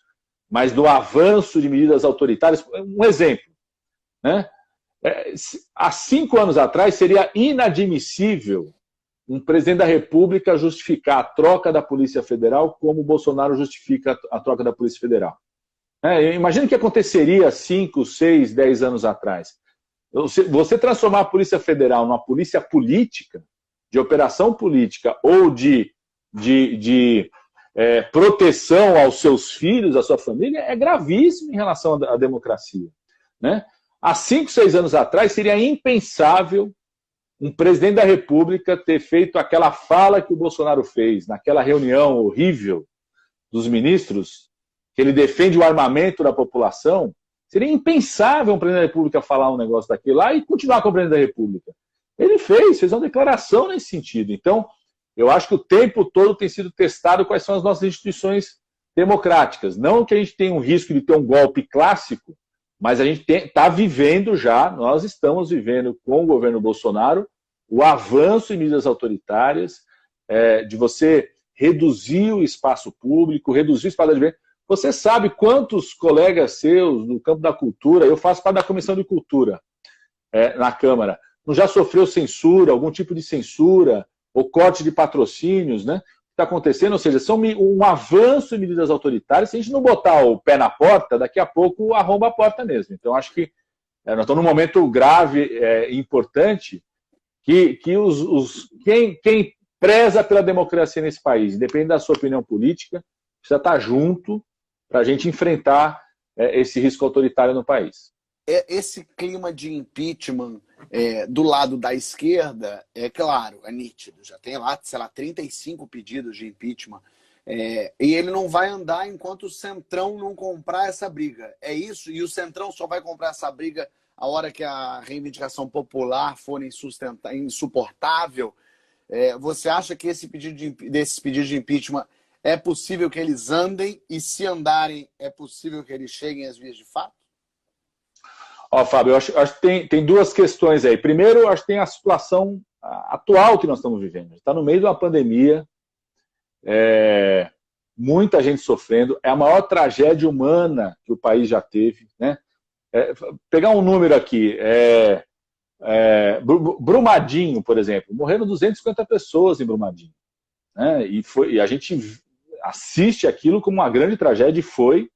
Mas do avanço de medidas autoritárias. Um exemplo, né? Há 5 anos atrás seria inadmissível um presidente da República justificar a troca da Polícia Federal como o Bolsonaro justifica a troca da Polícia Federal. Imagina o que aconteceria 5, 6, 10 anos atrás. Você transformar a Polícia Federal numa polícia política, de operação política ou de proteção aos seus filhos, à sua família, é gravíssimo em relação à democracia, né? Há 5, 6 anos atrás seria impensável um presidente da República ter feito aquela fala que o Bolsonaro fez, naquela reunião horrível dos ministros, que ele defende o armamento da população. Seria impensável um presidente da República falar um negócio daquele lá e continuar com o presidente da República. Ele fez uma declaração nesse sentido. Então, eu acho que o tempo todo tem sido testado quais são as nossas instituições democráticas. Não que a gente tenha um risco de ter um golpe clássico, mas a gente está vivendo já, nós estamos vivendo com o governo Bolsonaro, o avanço em medidas autoritárias, de você reduzir o espaço público, reduzir o espaço da liberdade. Você sabe quantos colegas seus no campo da cultura, eu faço parte da Comissão de Cultura na Câmara, não já sofreu censura, algum tipo de censura, ou corte de patrocínios, né? está acontecendo, ou seja, são um avanço em medidas autoritárias. Se a gente não botar o pé na porta, daqui a pouco arromba a porta mesmo. Então, acho que nós estamos num momento grave e importante que quem preza pela democracia nesse país, independente da sua opinião política, precisa estar junto para a gente enfrentar esse risco autoritário no país. Esse clima de impeachment do lado da esquerda, é claro, é nítido. Já tem lá, sei lá, 35 pedidos de impeachment. E ele não vai andar enquanto o Centrão não comprar essa briga. É isso? E o Centrão só vai comprar essa briga a hora que a reivindicação popular for insuportável. Você acha que desses pedidos de impeachment é possível que eles andem? E se andarem, é possível que eles cheguem às vias de fato? Fábio, eu acho que tem duas questões aí. Primeiro, eu acho que tem a situação atual que nós estamos vivendo. Está no meio de uma pandemia, muita gente sofrendo, é a maior tragédia humana que o país já teve, né? Pegar um número aqui, Brumadinho, por exemplo, morreram 250 pessoas em Brumadinho, né? E a gente assiste aquilo como uma grande tragédia, e foi,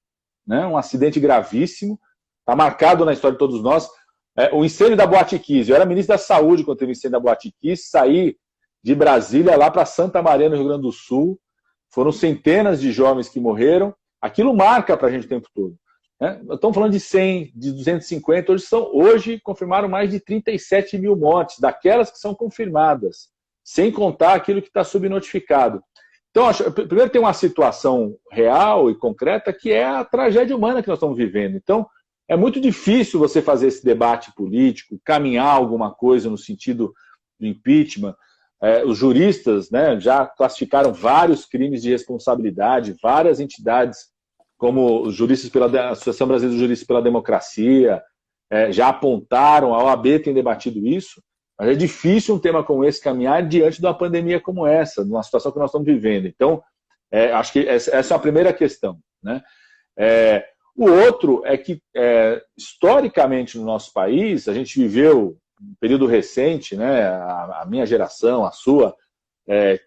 né, um acidente gravíssimo. Está marcado na história de todos nós. O incêndio da Boate Kiss. Eu era ministro da Saúde quando teve o incêndio da Boate Kiss. Saí de Brasília lá para Santa Maria, no Rio Grande do Sul. Foram centenas de jovens que morreram. Aquilo marca para a gente o tempo todo, né? Estamos falando de 100, de 250. Hoje confirmaram mais de 37 mil mortes, daquelas que são confirmadas, sem contar aquilo que está subnotificado. Então, primeiro tem uma situação real e concreta que é a tragédia humana que nós estamos vivendo. Então, é muito difícil você fazer esse debate político, caminhar alguma coisa no sentido do impeachment. Os juristas, né, já classificaram vários crimes de responsabilidade, várias entidades, como os juristas a Associação Brasileira dos Juristas pela Democracia, já apontaram, a OAB tem debatido isso, mas é difícil um tema como esse caminhar diante de uma pandemia como essa, de uma situação que nós estamos vivendo. Então, acho que essa é a primeira questão, né? O outro é que, historicamente, no nosso país, a gente viveu um período recente, né, a minha geração, a sua,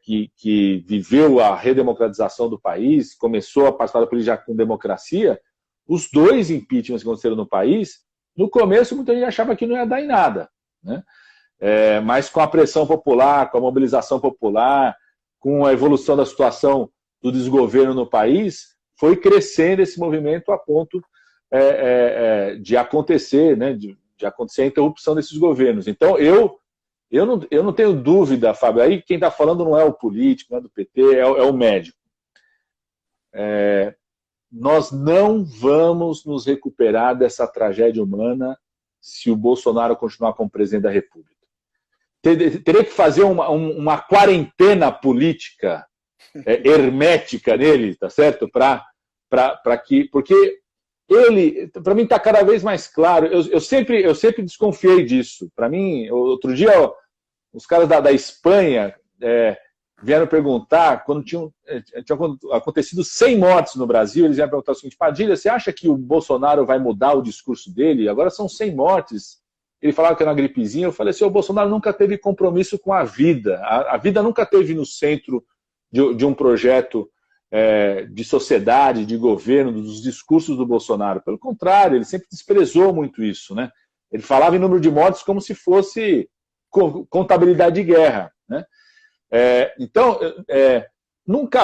que viveu a redemocratização do país, começou a participar da política com democracia. Os dois impeachments que aconteceram no país, no começo muita gente achava que não ia dar em nada, né? Mas com a pressão popular, com a mobilização popular, com a evolução da situação do desgoverno no país, foi crescendo esse movimento a ponto de acontecer, né, de acontecer a interrupção desses governos. Então, eu não tenho dúvida, Fábio, aí quem está falando não é o político, não é do PT, é o médico. Nós não vamos nos recuperar dessa tragédia humana se o Bolsonaro continuar como presidente da República. Teria que fazer uma quarentena política hermética nele, tá certo? Porque ele, para mim, está cada vez mais claro. Eu sempre desconfiei disso. Para mim, outro dia, os caras da Espanha vieram perguntar, quando tinha acontecido 100 mortes no Brasil, eles vieram perguntar o seguinte: Padilha, você acha que o Bolsonaro vai mudar o discurso dele? Agora são 100 mortes. Ele falava que era uma gripezinha. Eu falei assim: o Bolsonaro nunca teve compromisso com a vida. A vida nunca esteve no centro de um projeto de sociedade, de governo, dos discursos do Bolsonaro. Pelo contrário, ele sempre desprezou muito isso, né? Ele falava em número de mortes como se fosse contabilidade de guerra, né? Então, nunca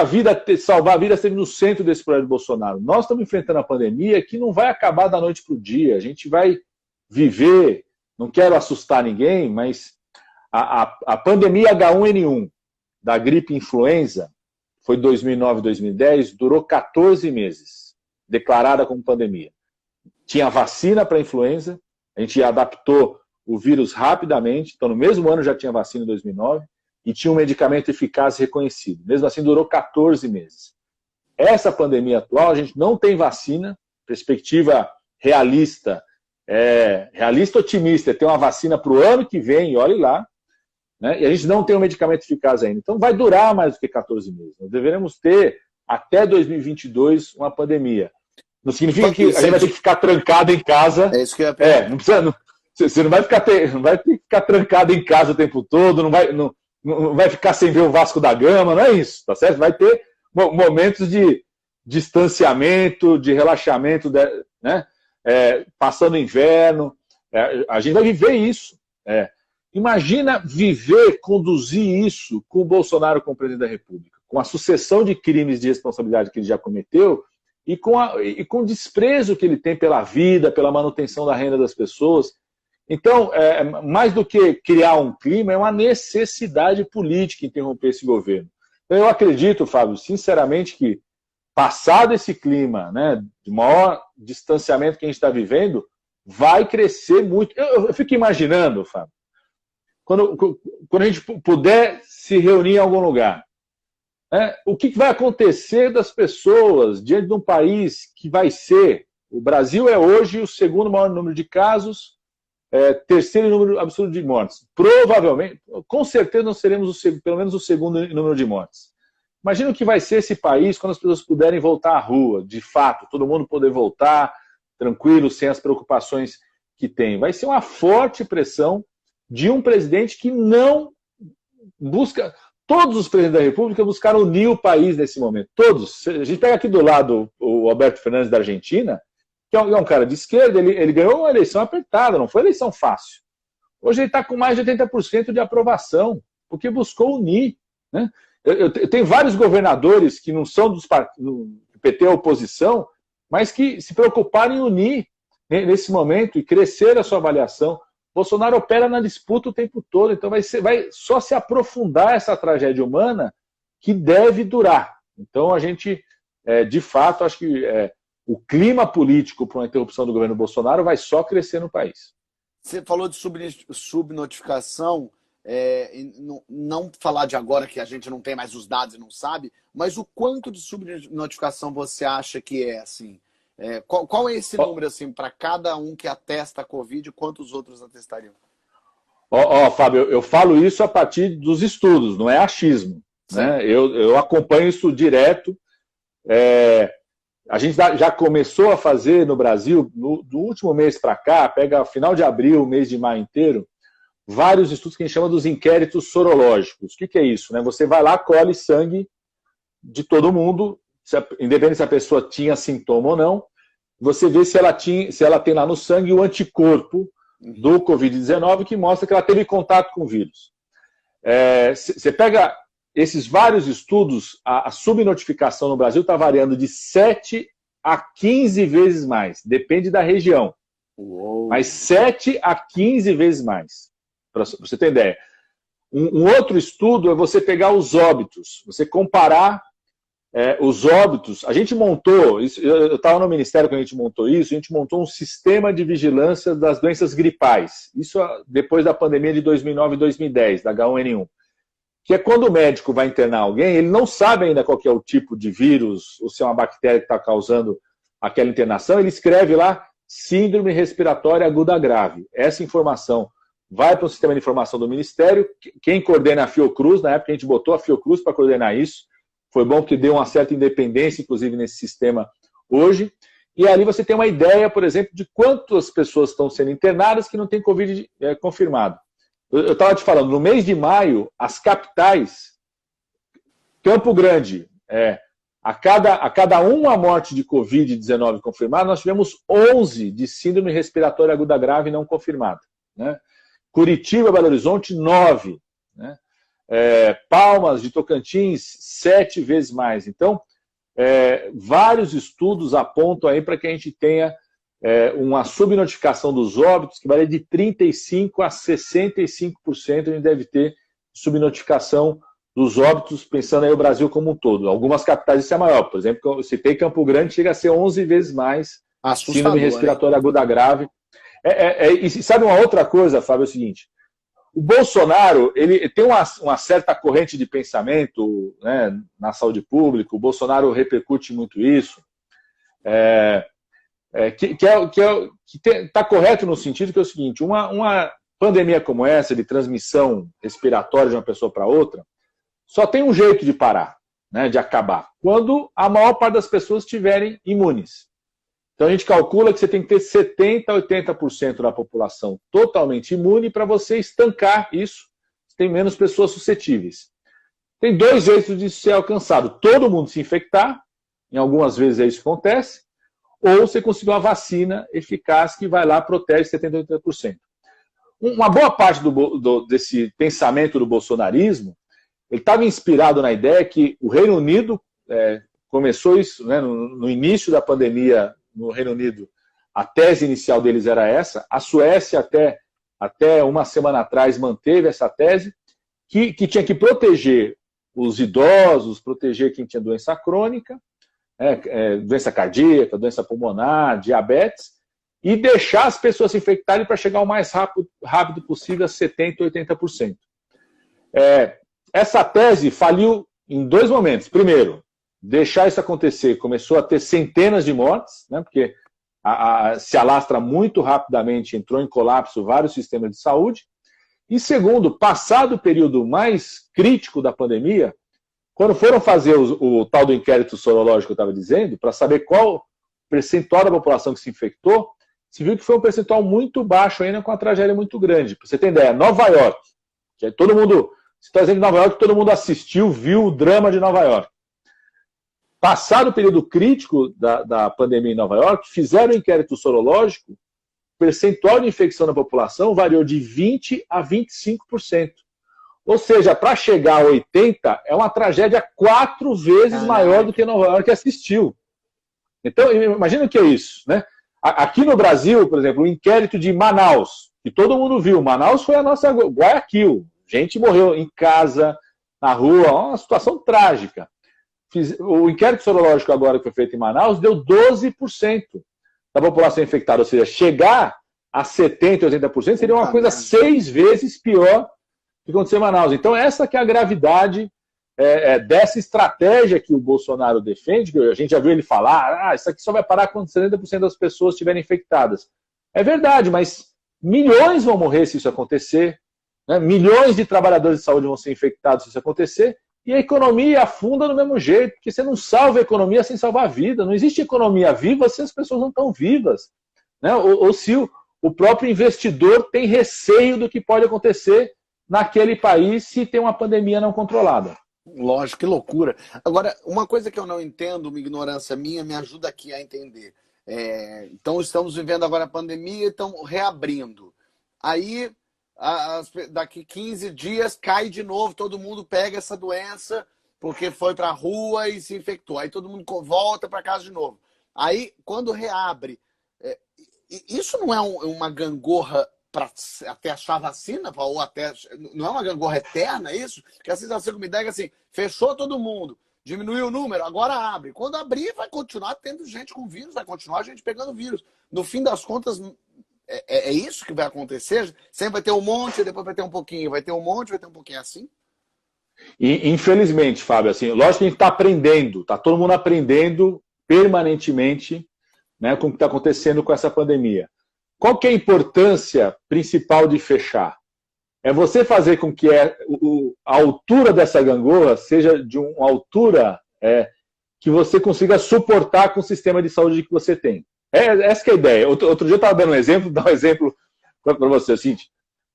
salvar a vida esteve no centro desse projeto do Bolsonaro. Nós estamos enfrentando a pandemia que não vai acabar da noite para o dia. A gente vai viver, não quero assustar ninguém, mas a pandemia H1N1 da gripe influenza, foi 2009, 2010, durou 14 meses, declarada como pandemia. Tinha vacina para a influenza, a gente adaptou o vírus rapidamente, então no mesmo ano já tinha vacina em 2009, e tinha um medicamento eficaz reconhecido. Mesmo assim, durou 14 meses. Essa pandemia atual, a gente não tem vacina, perspectiva realista, realista otimista, tem uma vacina para o ano que vem, e olhe lá, né? E a gente não tem um medicamento eficaz ainda. Então vai durar mais do que 14 meses. Nós deveremos ter, até 2022, uma pandemia. Não significa que a gente vai ter que ficar trancado em casa. É isso que eu ia não precisa, você não vai ter que ficar trancado em casa o tempo todo, não vai ficar sem ver o Vasco da Gama, não é isso, tá certo? Vai ter momentos de distanciamento, de relaxamento, né? Passando inverno, a gente vai viver isso. Imagina viver, conduzir isso com o Bolsonaro como presidente da República, com a sucessão de crimes de responsabilidade que ele já cometeu e com o desprezo que ele tem pela vida, pela manutenção da renda das pessoas. Então, mais do que criar um clima, é uma necessidade política interromper esse governo. Então, eu acredito, Fábio, sinceramente, que passado esse clima, né, de maior distanciamento que a gente está vivendo, vai crescer muito. Eu fico imaginando, Fábio, quando a gente puder se reunir em algum lugar, o que vai acontecer das pessoas diante de um país que vai ser... O Brasil é hoje o segundo maior número de casos, terceiro número absurdo de mortes. Provavelmente, com certeza, nós seremos pelo menos o segundo número de mortes. Imagina o que vai ser esse país quando as pessoas puderem voltar à rua, de fato, todo mundo poder voltar tranquilo, sem as preocupações que tem. Vai ser uma forte pressão de um presidente que não busca... Todos os presidentes da República buscaram unir o país nesse momento. Todos. A gente pega aqui do lado o Alberto Fernandes da Argentina, que é um cara de esquerda, ele ganhou uma eleição apertada, não foi eleição fácil. Hoje ele está com mais de 80% de aprovação, porque buscou unir, né? Eu tenho vários governadores que não são do PT ou oposição, mas que se preocuparam em unir nesse momento e crescer a sua avaliação. Bolsonaro opera na disputa o tempo todo, então vai só se aprofundar essa tragédia humana que deve durar. Então a gente, de fato, acho que o clima político para uma interrupção do governo Bolsonaro vai só crescer no país. Você falou de subnotificação, não falar de agora que a gente não tem mais os dados e não sabe, mas o quanto de subnotificação você acha que é, assim? Qual é esse número, assim, para cada um que atesta a Covid, quantos outros atestariam? Fábio, eu falo isso a partir dos estudos, não é achismo, né? Eu acompanho isso direto. A gente já começou a fazer no Brasil, do último mês para cá, pega final de abril, mês de maio inteiro, vários estudos que a gente chama dos inquéritos sorológicos. O que é isso, né? Você vai lá, colhe sangue de todo mundo, independente se a pessoa tinha sintoma ou não, você vê se ela tem lá no sangue o anticorpo do Covid-19 que mostra que ela teve contato com o vírus. Você pega esses vários estudos, a subnotificação no Brasil está variando de 7 a 15 vezes mais, depende da região. Uou. Mas 7 a 15 vezes mais, para você ter ideia. Um outro estudo é você pegar os óbitos, você comparar os óbitos. A gente montou, eu estava no Ministério quando a gente montou isso, a gente montou um sistema de vigilância das doenças gripais. Isso depois da pandemia de 2009 e 2010, da H1N1. Que é quando o médico vai internar alguém, ele não sabe ainda qual que é o tipo de vírus, ou se é uma bactéria que está causando aquela internação, ele escreve lá síndrome respiratória aguda grave. Essa informação vai para o sistema de informação do Ministério. Quem coordena é a Fiocruz, na época a gente botou a Fiocruz para coordenar isso. Foi bom que deu uma certa independência, inclusive, nesse sistema hoje. E ali você tem uma ideia, por exemplo, de quantas pessoas estão sendo internadas que não têm Covid confirmado. Eu estava te falando, no mês de maio, as capitais, Campo Grande, a cada uma morte de Covid-19 confirmada, nós tivemos 11 de síndrome respiratória aguda grave não confirmada, né? Curitiba, Belo Horizonte, 9, né? Palmas de Tocantins, 7 vezes mais. Então, vários estudos apontam aí para que a gente tenha uma subnotificação dos óbitos que varia de 35% a 65%. A gente deve ter subnotificação dos óbitos, pensando aí o Brasil como um todo. Algumas capitais isso é maior. Por exemplo, eu citei Campo Grande, chega a ser 11 vezes mais síndrome respiratória aguda grave. E sabe uma outra coisa, Fábio, é o seguinte: o Bolsonaro, ele tem uma certa corrente de pensamento, né, na saúde pública. O Bolsonaro repercute muito isso, que está correto no sentido que é o seguinte: uma pandemia como essa, de transmissão respiratória de uma pessoa para outra, só tem um jeito de parar, né, de acabar, quando a maior parte das pessoas estiverem imunes. Então a gente calcula que você tem que ter 70% a 80% da população totalmente imune para você estancar isso, você tem menos pessoas suscetíveis. Tem dois jeitos de ser alcançado. Todo mundo se infectar, em algumas vezes é isso que acontece, ou você conseguir uma vacina eficaz que vai lá e protege 70% a 80%. Uma boa parte desse pensamento do bolsonarismo, ele estava inspirado na ideia que o Reino Unido começou isso, né, no início da pandemia no Reino Unido, a tese inicial deles era essa, a Suécia até uma semana atrás manteve essa tese, que tinha que proteger os idosos, proteger quem tinha doença crônica, doença cardíaca, doença pulmonar, diabetes, e deixar as pessoas se infectarem para chegar o mais rápido possível a 70%, 80%. Essa tese faliu em dois momentos. Primeiro, deixar isso acontecer, começou a ter centenas de mortes, né, porque se alastra muito rapidamente, entrou em colapso vários sistemas de saúde. E segundo, passado o período mais crítico da pandemia, quando foram fazer o tal do inquérito sorológico que eu estava dizendo, para saber qual o percentual da população que se infectou, se viu que foi um percentual muito baixo ainda, com uma tragédia muito grande. Para você ter ideia, Nova York, que todo mundo, se está dizendo Nova York, todo mundo assistiu, viu o drama de Nova York. Passado o período crítico da pandemia em Nova York, fizeram um inquérito sorológico, o percentual de infecção da população variou de 20% a 25%. Ou seja, para chegar a 80%, é uma tragédia 4 vezes maior do que Nova York assistiu. Então, imagina o que é isso, né? Aqui no Brasil, por exemplo, o inquérito de Manaus, que todo mundo viu. Manaus foi a nossa Guayaquil. Gente morreu em casa, na rua, uma situação trágica. O inquérito sorológico agora que foi feito em Manaus deu 12% da população infectada. Ou seja, chegar a 70%, 80% seria uma coisa 6 vezes pior do que aconteceu em Manaus. Então, essa que é a gravidade dessa estratégia que o Bolsonaro defende, que a gente já viu ele falar, isso aqui só vai parar quando 70% das pessoas estiverem infectadas. É verdade, mas milhões vão morrer se isso acontecer, né? Milhões de trabalhadores de saúde vão ser infectados se isso acontecer, e a economia afunda do mesmo jeito, porque você não salva a economia sem salvar a vida. Não existe economia viva se as pessoas não estão vivas, né? Ou se o próprio investidor tem receio do que pode acontecer naquele país se tem uma pandemia não controlada. Lógico, que loucura. Agora, uma coisa que eu não entendo, uma ignorância minha, me ajuda aqui a entender. Então, estamos vivendo agora a pandemia e estamos reabrindo. Aí, daqui 15 dias, cai de novo, todo mundo pega essa doença porque foi para a rua e se infectou. Aí todo mundo volta para casa de novo. Aí, quando reabre, isso não é uma gangorra para até achar vacina, ou até não é uma gangorra eterna isso? Porque a sensação que me dá é que assim, fechou todo mundo, diminuiu o número, agora abre. Quando abrir, vai continuar tendo gente com vírus, vai continuar gente pegando vírus. No fim das contas, é isso que vai acontecer? Sempre vai ter um monte, depois vai ter um pouquinho, vai ter um monte, vai ter um pouquinho assim? E, infelizmente, Fábio, assim, lógico que a gente está aprendendo, está todo mundo aprendendo permanentemente, né, com o que está acontecendo com essa pandemia. Qual que é a importância principal de fechar? É você fazer com que a altura dessa gangorra seja de uma altura que você consiga suportar com o sistema de saúde que você tem. Essa que é a ideia. Outro dia eu estava dando um exemplo, dar um exemplo para você. Assim,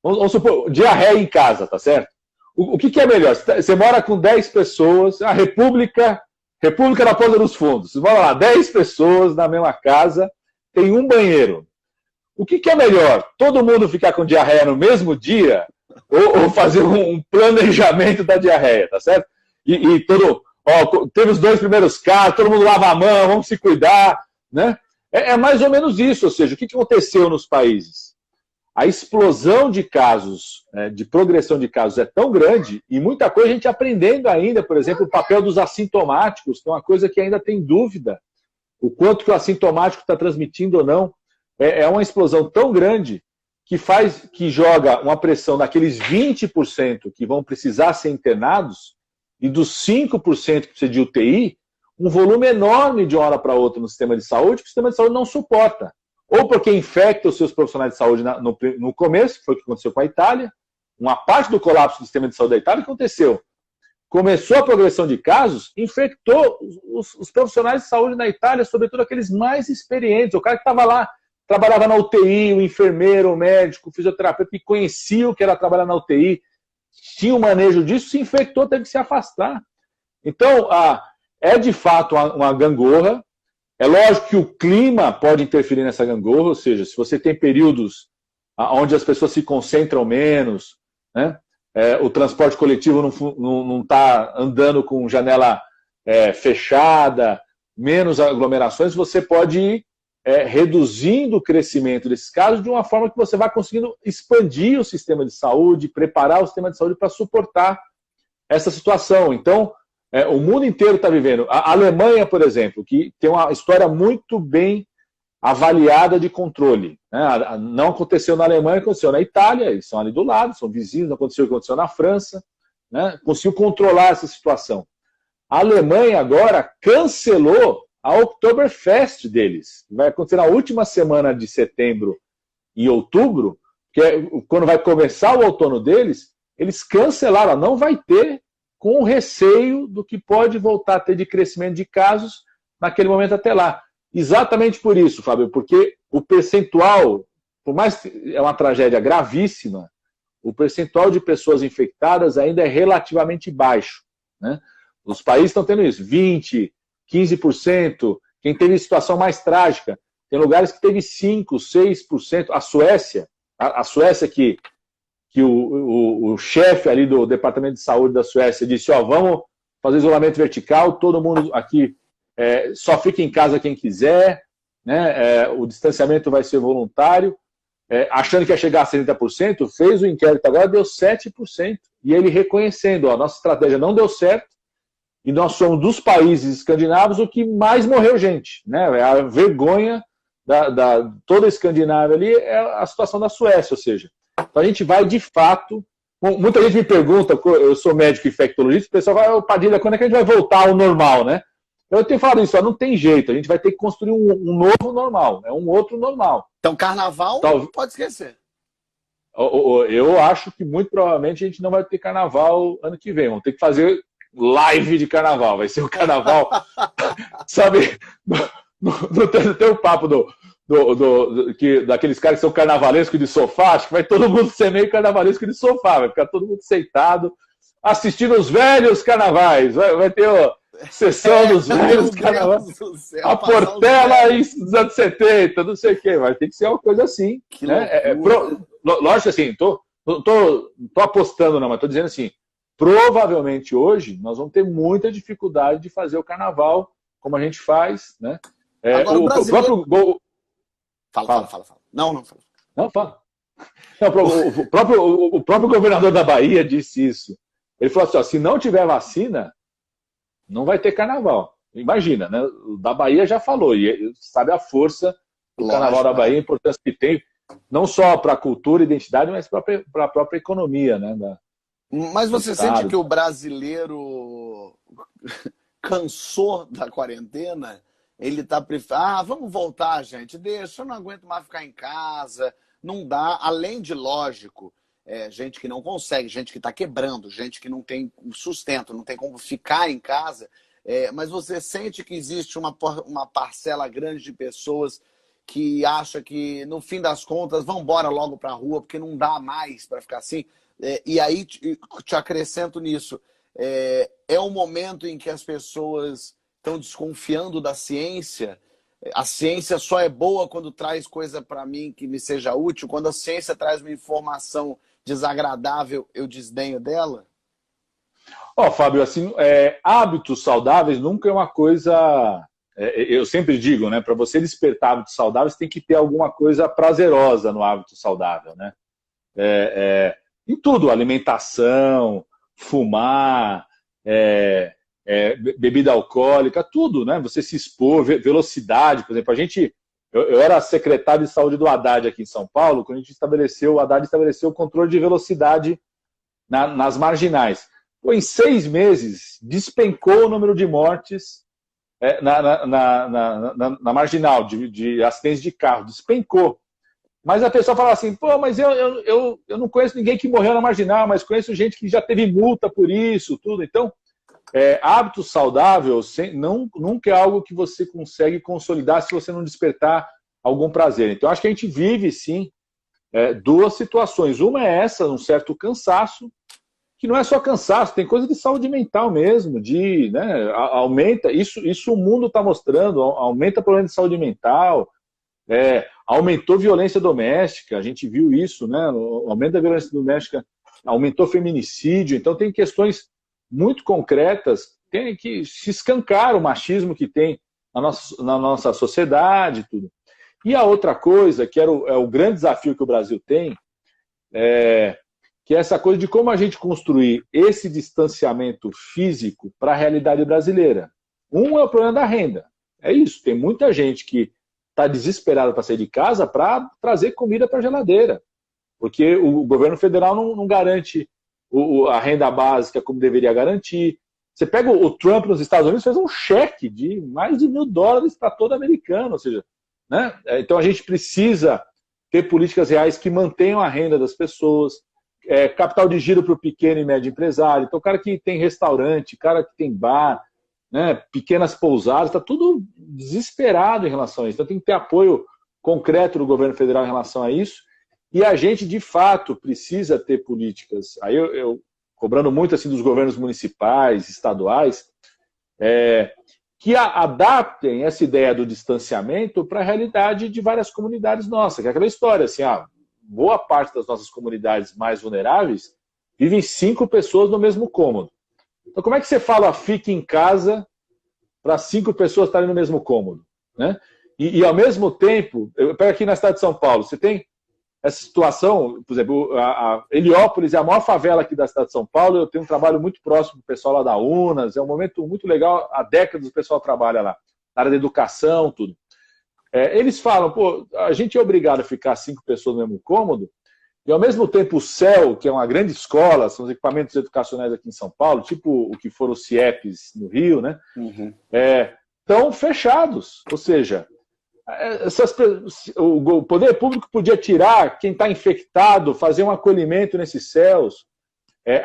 vamos supor, diarreia em casa, tá certo? O que é melhor? Você mora com 10 pessoas, a República da Ponta dos Fundos. Você mora lá, 10 pessoas na mesma casa, tem um banheiro. O que é melhor? Todo mundo ficar com diarreia no mesmo dia ou fazer um planejamento da diarreia, tá certo? Teve os 2 primeiros casos, todo mundo lava a mão, vamos se cuidar, né? É mais ou menos isso, ou seja, o que aconteceu nos países? A explosão de casos, de progressão de casos é tão grande e muita coisa a gente aprendendo ainda, por exemplo, o papel dos assintomáticos, que é uma coisa que ainda tem dúvida, o quanto que o assintomático está transmitindo ou não. É uma explosão tão grande que joga uma pressão naqueles 20% que vão precisar ser internados e dos 5% que precisa de UTI, um volume enorme de uma hora para outra no sistema de saúde, que o sistema de saúde não suporta. Ou porque infecta os seus profissionais de saúde no começo, que foi o que aconteceu com a Itália, uma parte do colapso do sistema de saúde da Itália aconteceu. Começou a progressão de casos, infectou os profissionais de saúde na Itália, sobretudo aqueles mais experientes, o cara que estava lá, trabalhava na UTI, o enfermeiro, o médico, o fisioterapeuta, que conhecia o que era trabalhar na UTI, tinha o manejo disso, se infectou, teve que se afastar. Então, é de fato uma gangorra. É lógico que o clima pode interferir nessa gangorra, ou seja, se você tem períodos onde as pessoas se concentram menos, né? O transporte coletivo não está andando com janela fechada, menos aglomerações, você pode ir reduzindo o crescimento desses casos de uma forma que você vai conseguindo expandir o sistema de saúde, preparar o sistema de saúde para suportar essa situação. Então, o mundo inteiro está vivendo. A Alemanha, por exemplo, que tem uma história muito bem avaliada de controle, né? Não aconteceu na Alemanha, aconteceu na Itália, eles são ali do lado, são vizinhos, não aconteceu o que aconteceu na França, né? Conseguiu controlar essa situação. A Alemanha agora cancelou a Oktoberfest deles. Vai acontecer na última semana de setembro e outubro, que é quando vai começar o outono deles, eles cancelaram, não vai ter, com receio do que pode voltar a ter de crescimento de casos naquele momento até lá. Exatamente por isso, Fábio, porque o percentual, por mais que é uma tragédia gravíssima, o percentual de pessoas infectadas ainda é relativamente baixo, né? Os países estão tendo isso, 20%, 15%. Quem teve situação mais trágica, tem lugares que teve 5%, 6%. A Suécia que o chefe ali do Departamento de Saúde da Suécia disse, vamos fazer isolamento vertical, todo mundo aqui só fica em casa quem quiser, né? O distanciamento vai ser voluntário, achando que ia chegar a 70%, fez o inquérito agora, deu 7%. E ele reconhecendo, a nossa estratégia não deu certo, e nós somos dos países escandinavos o que mais morreu gente, né? A vergonha da toda a Escandinávia ali é a situação da Suécia, ou seja, então a gente vai de fato. Muita gente me pergunta, eu sou médico infectologista, o pessoal vai, Padilha, quando é que a gente vai voltar ao normal, né? Eu tenho falado isso, não tem jeito, a gente vai ter que construir um novo normal, um outro normal. Então, carnaval pode esquecer. Eu acho que muito provavelmente a gente não vai ter carnaval ano que vem, vamos ter que fazer live de carnaval, vai ser o carnaval, sabe, tem o papo daqueles caras que são carnavalescos de sofá, acho que vai todo mundo ser meio carnavalesco de sofá, vai ficar todo mundo sentado, assistindo os velhos carnavais, vai ter sessão dos velhos carnavais, a Portela dos anos 70, não sei o que, vai ter que ser uma coisa assim, né? Lógico assim, tô apostando não, mas tô dizendo assim, provavelmente hoje nós vamos ter muita dificuldade de fazer o carnaval como a gente faz, né? Agora, o próprio gol. Fala. Não, fala. Não, fala. Não, o próprio governador da Bahia disse isso. Ele falou assim, se não tiver vacina, não vai ter carnaval. Imagina, né? O da Bahia já falou, e sabe a força do carnaval da Bahia, a importância que tem, não só para a cultura e identidade, mas para a própria economia, né? Mas você sente que o brasileiro cansou da quarentena? Ele está vamos voltar, gente, deixa, eu não aguento mais ficar em casa, não dá, além de, lógico, gente que não consegue, gente que está quebrando, gente que não tem sustento, não tem como ficar em casa, mas você sente que existe uma parcela grande de pessoas que acha que, no fim das contas, vão embora logo para a rua, porque não dá mais para ficar assim, e aí te acrescento nisso, é um momento em que as pessoas estão desconfiando da ciência. A ciência só é boa quando traz coisa para mim que me seja útil. Quando a ciência traz uma informação desagradável, eu desdenho dela? Fábio, assim, hábitos saudáveis nunca é uma coisa... eu sempre digo, né? Para você despertar hábitos saudáveis, tem que ter alguma coisa prazerosa no hábito saudável, né? Em tudo, alimentação, fumar... bebida alcoólica, tudo, né? Você se expor, velocidade, por exemplo, eu era secretário de saúde do Haddad aqui em São Paulo, quando o Haddad estabeleceu o controle de velocidade nas marginais. Em 6 meses, despencou o número de mortes na marginal, de acidentes de carro, despencou. Mas a pessoa fala assim, mas eu não conheço ninguém que morreu na marginal, mas conheço gente que já teve multa por isso, tudo, então... hábito saudável nunca é algo que você consegue consolidar se você não despertar algum prazer. Então, acho que a gente vive, sim, duas situações. Uma é essa, um certo cansaço, que não é só cansaço, tem coisa de saúde mental mesmo, né, aumenta, isso o mundo está mostrando, aumenta o problema de saúde mental, aumentou violência doméstica, a gente viu isso, né, o aumento da violência doméstica aumentou feminicídio, então tem questões muito concretas, tem que se escancar o machismo que tem na nossa sociedade, tudo. E a outra coisa, que é o grande desafio que o Brasil tem, que é essa coisa de como a gente construir esse distanciamento físico para a realidade brasileira. Um é o problema da renda. É isso, tem muita gente que está desesperada para sair de casa para trazer comida para a geladeira. Porque o governo federal não garante a renda básica como deveria garantir. Você pega o Trump nos Estados Unidos, fez um cheque de mais de $1.000 para todo americano. Ou seja, né? Então a gente precisa ter políticas reais que mantenham a renda das pessoas, capital de giro para o pequeno e médio empresário. Então o cara que tem restaurante, o cara que tem bar, né, pequenas pousadas, está tudo desesperado em relação a isso. Então tem que ter apoio concreto do governo federal em relação a isso. E a gente, de fato, precisa ter políticas, aí eu cobrando muito assim dos governos municipais, estaduais, que adaptem essa ideia do distanciamento para a realidade de várias comunidades nossas, que é aquela história, assim, boa parte das nossas comunidades mais vulneráveis vivem 5 pessoas no mesmo cômodo. Então como é que você fala fique em casa para 5 pessoas estarem no mesmo cômodo? Né? E ao mesmo tempo, eu pego aqui na cidade de São Paulo, você tem essa situação, por exemplo, a Heliópolis é a maior favela aqui da cidade de São Paulo, eu tenho um trabalho muito próximo com o pessoal lá da UNAS, é um momento muito legal, há décadas o pessoal trabalha lá, na área da educação, tudo. Eles falam, a gente é obrigado a ficar 5 pessoas no mesmo cômodo, e ao mesmo tempo o CEL, que é uma grande escola, são os equipamentos educacionais aqui em São Paulo, tipo o que foram os CIEPs no Rio, né? Uhum. Estão fechados, ou seja, o poder público podia tirar quem está infectado, fazer um acolhimento nesses CELs.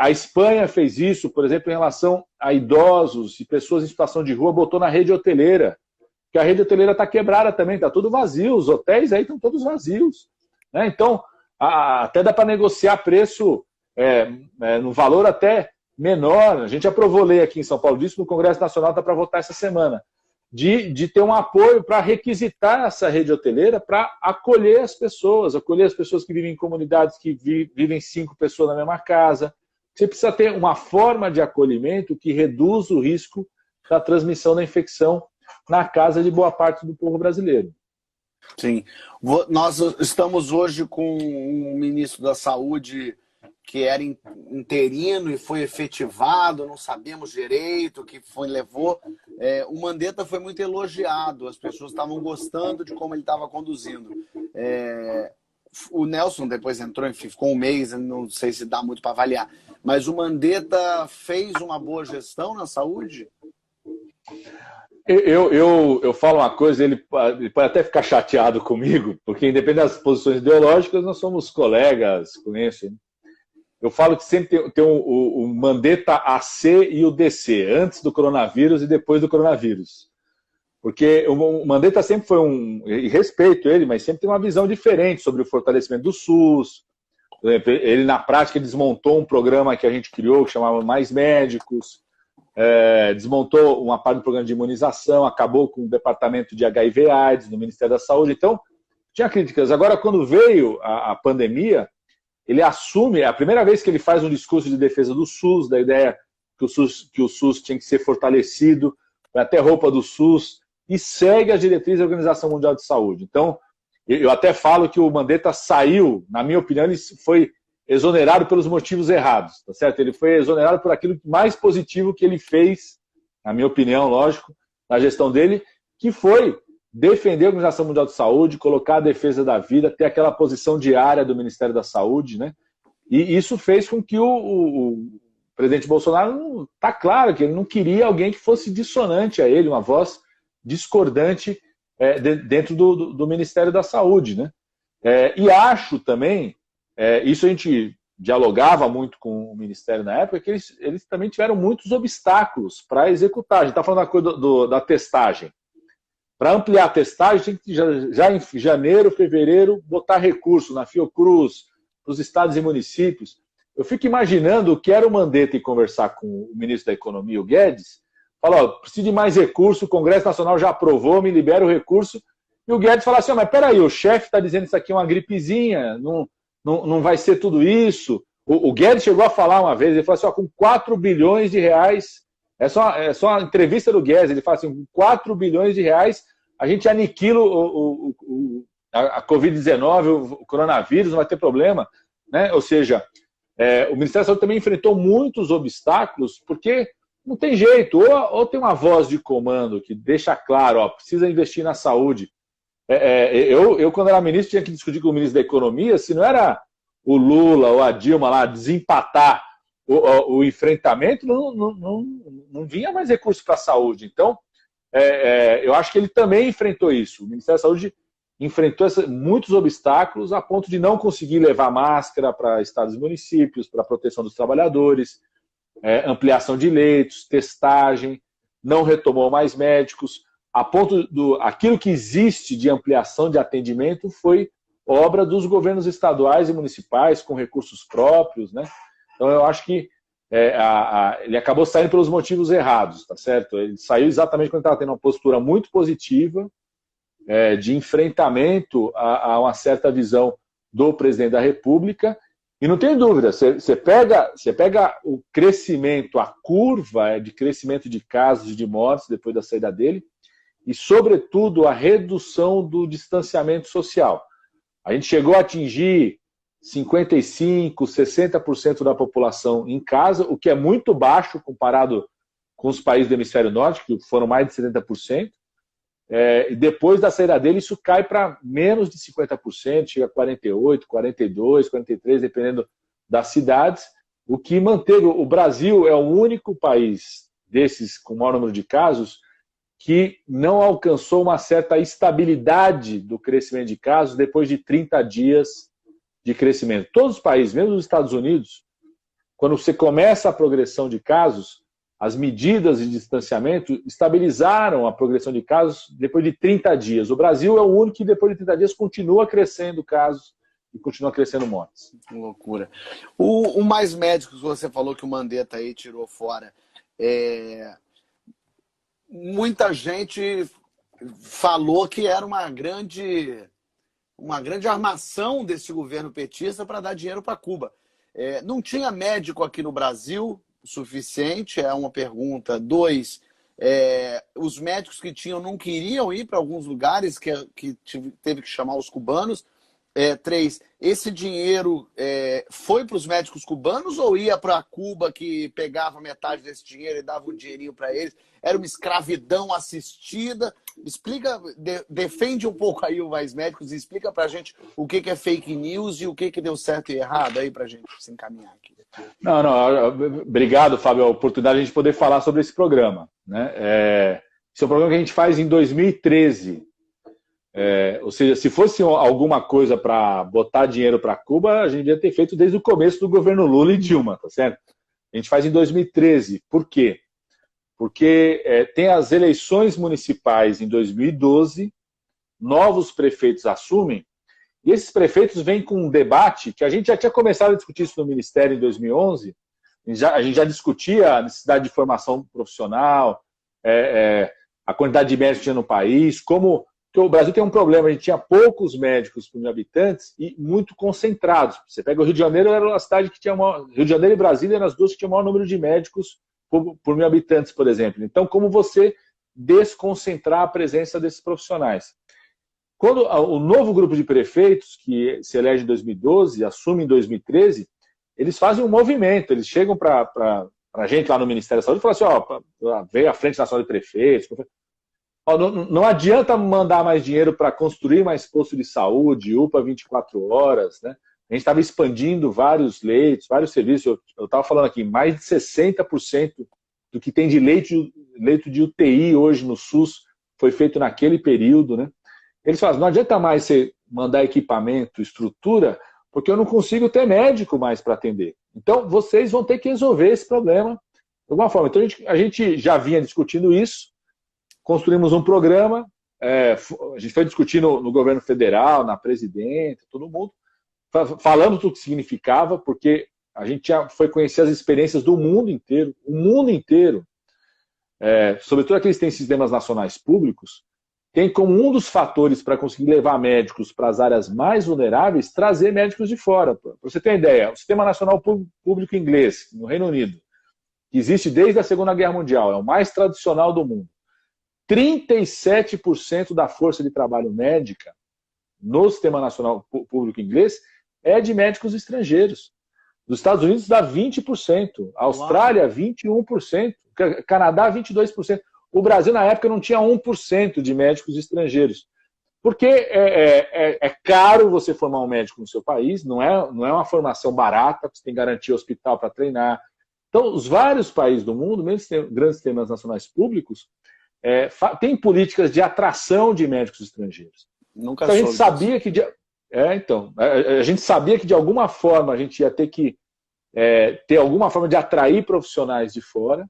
A Espanha fez isso, por exemplo, em relação a idosos e pessoas em situação de rua, botou na rede hoteleira, que a rede hoteleira está quebrada também, está tudo vazio, os hotéis aí estão todos vazios. Né? Então, até dá para negociar preço no valor até menor. A gente aprovou lei aqui em São Paulo disso, no Congresso Nacional está para votar essa semana. De ter um apoio para requisitar essa rede hoteleira para acolher as pessoas que vivem em comunidades que vivem 5 pessoas na mesma casa. Você precisa ter uma forma de acolhimento que reduz o risco da transmissão da infecção na casa de boa parte do povo brasileiro. Sim. Nós estamos hoje com um ministro da Saúde que era interino e foi efetivado, não sabemos direito o que levou. O Mandetta foi muito elogiado, as pessoas estavam gostando de como ele estava conduzindo. O Nelson depois entrou, enfim, ficou um mês, não sei se dá muito para avaliar. Mas o Mandetta fez uma boa gestão na saúde? Eu falo uma coisa, ele pode até ficar chateado comigo, porque independente das posições ideológicas, nós somos colegas, conheço. Eu falo que sempre tem o Mandetta AC e o DC, antes do coronavírus e depois do coronavírus. Porque o Mandetta sempre foi e respeito ele, mas sempre tem uma visão diferente sobre o fortalecimento do SUS. Por exemplo, ele, na prática, desmontou um programa que a gente criou, que chamava Mais Médicos, desmontou uma parte do programa de imunização, acabou com o departamento de HIV/AIDS no Ministério da Saúde. Então, tinha críticas. Agora, quando veio a pandemia, ele assume, é a primeira vez que ele faz um discurso de defesa do SUS, da ideia que o SUS tinha que ser fortalecido, até roupa do SUS, e segue as diretrizes da Organização Mundial de Saúde. Então, eu até falo que o Mandetta saiu, na minha opinião, ele foi exonerado pelos motivos errados, tá certo? Ele foi exonerado por aquilo mais positivo que ele fez, na minha opinião, lógico, na gestão dele, que foi defender a Organização Mundial de Saúde, colocar a defesa da vida, ter aquela posição diária do Ministério da Saúde, né? E isso fez com que o presidente Bolsonaro, está claro que ele não queria alguém que fosse dissonante a ele, uma voz discordante dentro do Ministério da Saúde, né? E acho também, isso a gente dialogava muito com o Ministério na época, que eles também tiveram muitos obstáculos para executar. A gente está falando da coisa da testagem. Para ampliar a testagem, tem que já em janeiro, fevereiro, botar recurso na Fiocruz, para os estados e municípios. eu fico imaginando o que era o Mandetta ir conversar com o ministro da Economia, o Guedes, falar, preciso de mais recurso, o Congresso Nacional já aprovou, me libera o recurso, e o Guedes fala assim, mas peraí, o chefe está dizendo isso aqui é uma gripezinha, não vai ser tudo isso. O Guedes chegou a falar uma vez, ele falou assim, com 4 bilhões de reais, é só a entrevista do Guedes, ele fala assim, com 4 bilhões de reais, a gente aniquila a Covid-19, o coronavírus, não vai ter problema, né? Ou seja, o Ministério da Saúde também enfrentou muitos obstáculos, porque não tem jeito, ou tem uma voz de comando que deixa claro, precisa investir na saúde. Eu, quando era ministro, tinha que discutir com o ministro da Economia, se não era o Lula ou a Dilma lá desempatar o enfrentamento, não vinha mais recurso para a saúde. Então, eu acho que ele também enfrentou isso. O Ministério da Saúde enfrentou muitos obstáculos a ponto de não conseguir levar máscara para estados e municípios, para a proteção dos trabalhadores, ampliação de leitos, testagem, não retomou mais médicos, a ponto aquilo que existe de ampliação de atendimento foi obra dos governos estaduais e municipais com recursos próprios, né? Então eu acho que ele acabou saindo pelos motivos errados, tá certo? Ele saiu exatamente quando estava tendo uma postura muito positiva de enfrentamento a uma certa visão do presidente da República. E não tem dúvida, você pega o crescimento, a curva de crescimento de casos e de mortes depois da saída dele, e, sobretudo, a redução do distanciamento social. A gente chegou a atingir 55%, 60% da população em casa, o que é muito baixo comparado com os países do hemisfério norte, que foram mais de 70%. E depois da saída dele, isso cai para menos de 50%, chega a 48%, 42%, 43%, dependendo das cidades, o que manteve. O Brasil é o único país desses com o maior número de casos que não alcançou uma certa estabilidade do crescimento de casos depois de 30 dias de crescimento. Todos os países, mesmo os Estados Unidos, quando você começa a progressão de casos, as medidas de distanciamento estabilizaram a progressão de casos depois de 30 dias. O Brasil é o único que depois de 30 dias continua crescendo casos e continua crescendo mortes. Que loucura. O Mais Médicos, você falou que o Mandetta aí tirou fora. Muita gente falou que era uma grande armação desse governo petista para dar dinheiro para Cuba. Não tinha médico aqui no Brasil o suficiente, é uma pergunta. 2, os médicos que tinham não queriam ir para alguns lugares que teve que chamar os cubanos. 3, esse dinheiro foi para os médicos cubanos ou ia para Cuba, que pegava metade desse dinheiro e dava um dinheirinho para eles? Era uma escravidão assistida? Explica, defende um pouco aí o Mais Médicos e explica para a gente o que é fake news e o que deu certo e errado aí para a gente se encaminhar aqui. Não, obrigado, Fábio, a oportunidade de a gente poder falar sobre esse programa, né? Esse é um programa que a gente faz em 2013. Ou seja, se fosse alguma coisa para botar dinheiro para Cuba, a gente devia ter feito desde o começo do governo Lula e Dilma, tá certo? A gente faz em 2013. Por quê? Porque tem as eleições municipais em 2012, novos prefeitos assumem, e esses prefeitos vêm com um debate que a gente já tinha começado a discutir isso no Ministério em 2011, a gente já discutia a necessidade de formação profissional, a quantidade de médicos que tinha no país, porque o Brasil tem um problema, a gente tinha poucos médicos por mil habitantes e muito concentrados. Você pega o Rio de Janeiro, era uma cidade que tinha Rio de Janeiro e Brasília eram as duas que tinham o maior número de médicos por mil habitantes, por exemplo. Então, como você desconcentrar a presença desses profissionais? Quando o novo grupo de prefeitos, que se elege em 2012, assume em 2013, eles fazem um movimento, eles chegam para a gente lá no Ministério da Saúde e falam assim, veio a Frente Nacional de Prefeitos, não adianta mandar mais dinheiro para construir mais posto de saúde, UPA 24 horas, né? A gente estava expandindo vários leitos, vários serviços. Eu estava falando aqui, mais de 60% do que tem de leito de UTI hoje no SUS foi feito naquele período, né? Eles falam, não adianta mais você mandar equipamento, estrutura, porque eu não consigo ter médico mais para atender. Então, vocês vão ter que resolver esse problema de alguma forma. Então, a gente já vinha discutindo isso, construímos um programa, a gente foi discutir no governo federal, na presidenta, todo mundo, falamos do que significava, porque a gente já foi conhecer as experiências do mundo inteiro, o mundo inteiro, sobretudo aqueles que têm sistemas nacionais públicos, tem como um dos fatores para conseguir levar médicos para as áreas mais vulneráveis, trazer médicos de fora. Para você ter uma ideia, o Sistema Nacional Público Inglês, no Reino Unido, que existe desde a Segunda Guerra Mundial, é o mais tradicional do mundo. 37% da força de trabalho médica no Sistema Nacional Público Inglês é de médicos estrangeiros. Nos Estados Unidos dá 20%, a Austrália 21%, Canadá 22%. O Brasil, na época, não tinha 1% de médicos estrangeiros. Porque é caro você formar um médico no seu país, não é uma formação barata, você tem que garantir hospital para treinar. Então, os vários países do mundo, mesmo grandes sistemas nacionais públicos, têm políticas de atração de médicos estrangeiros. Nunca então, a gente sabia que a gente sabia que de alguma forma a gente ia ter que ter alguma forma de atrair profissionais de fora.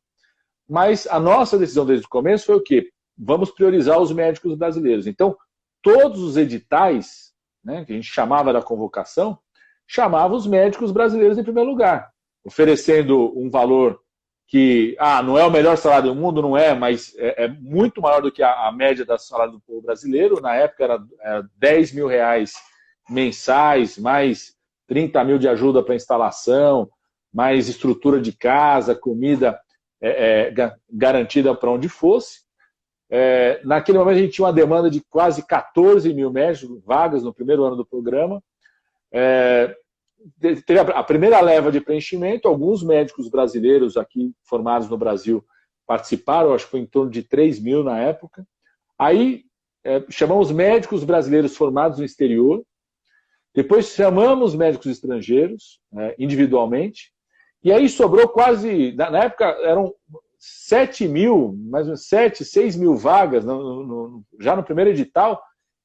Mas a nossa decisão desde o começo foi o quê? Vamos priorizar os médicos brasileiros. Então, todos os editais, né, que a gente chamava da convocação, chamava os médicos brasileiros em primeiro lugar, oferecendo um valor que não é o melhor salário do mundo, não é, mas é muito maior do que a média do salário do povo brasileiro. Na época era 10 mil reais mensais, mais 30 mil de ajuda para instalação, mais estrutura de casa, comida garantida para onde fosse. Naquele momento a gente tinha uma demanda de quase 14 mil médicos, vagas no primeiro ano do programa. Teve a primeira leva de preenchimento, alguns médicos brasileiros aqui formados no Brasil participaram, acho que foi em torno de 3 mil na época. Aí chamamos médicos brasileiros formados no exterior, depois chamamos médicos estrangeiros individualmente, e aí sobrou quase, na época eram 7 mil, mais ou menos 7, 6 mil vagas, já no primeiro edital,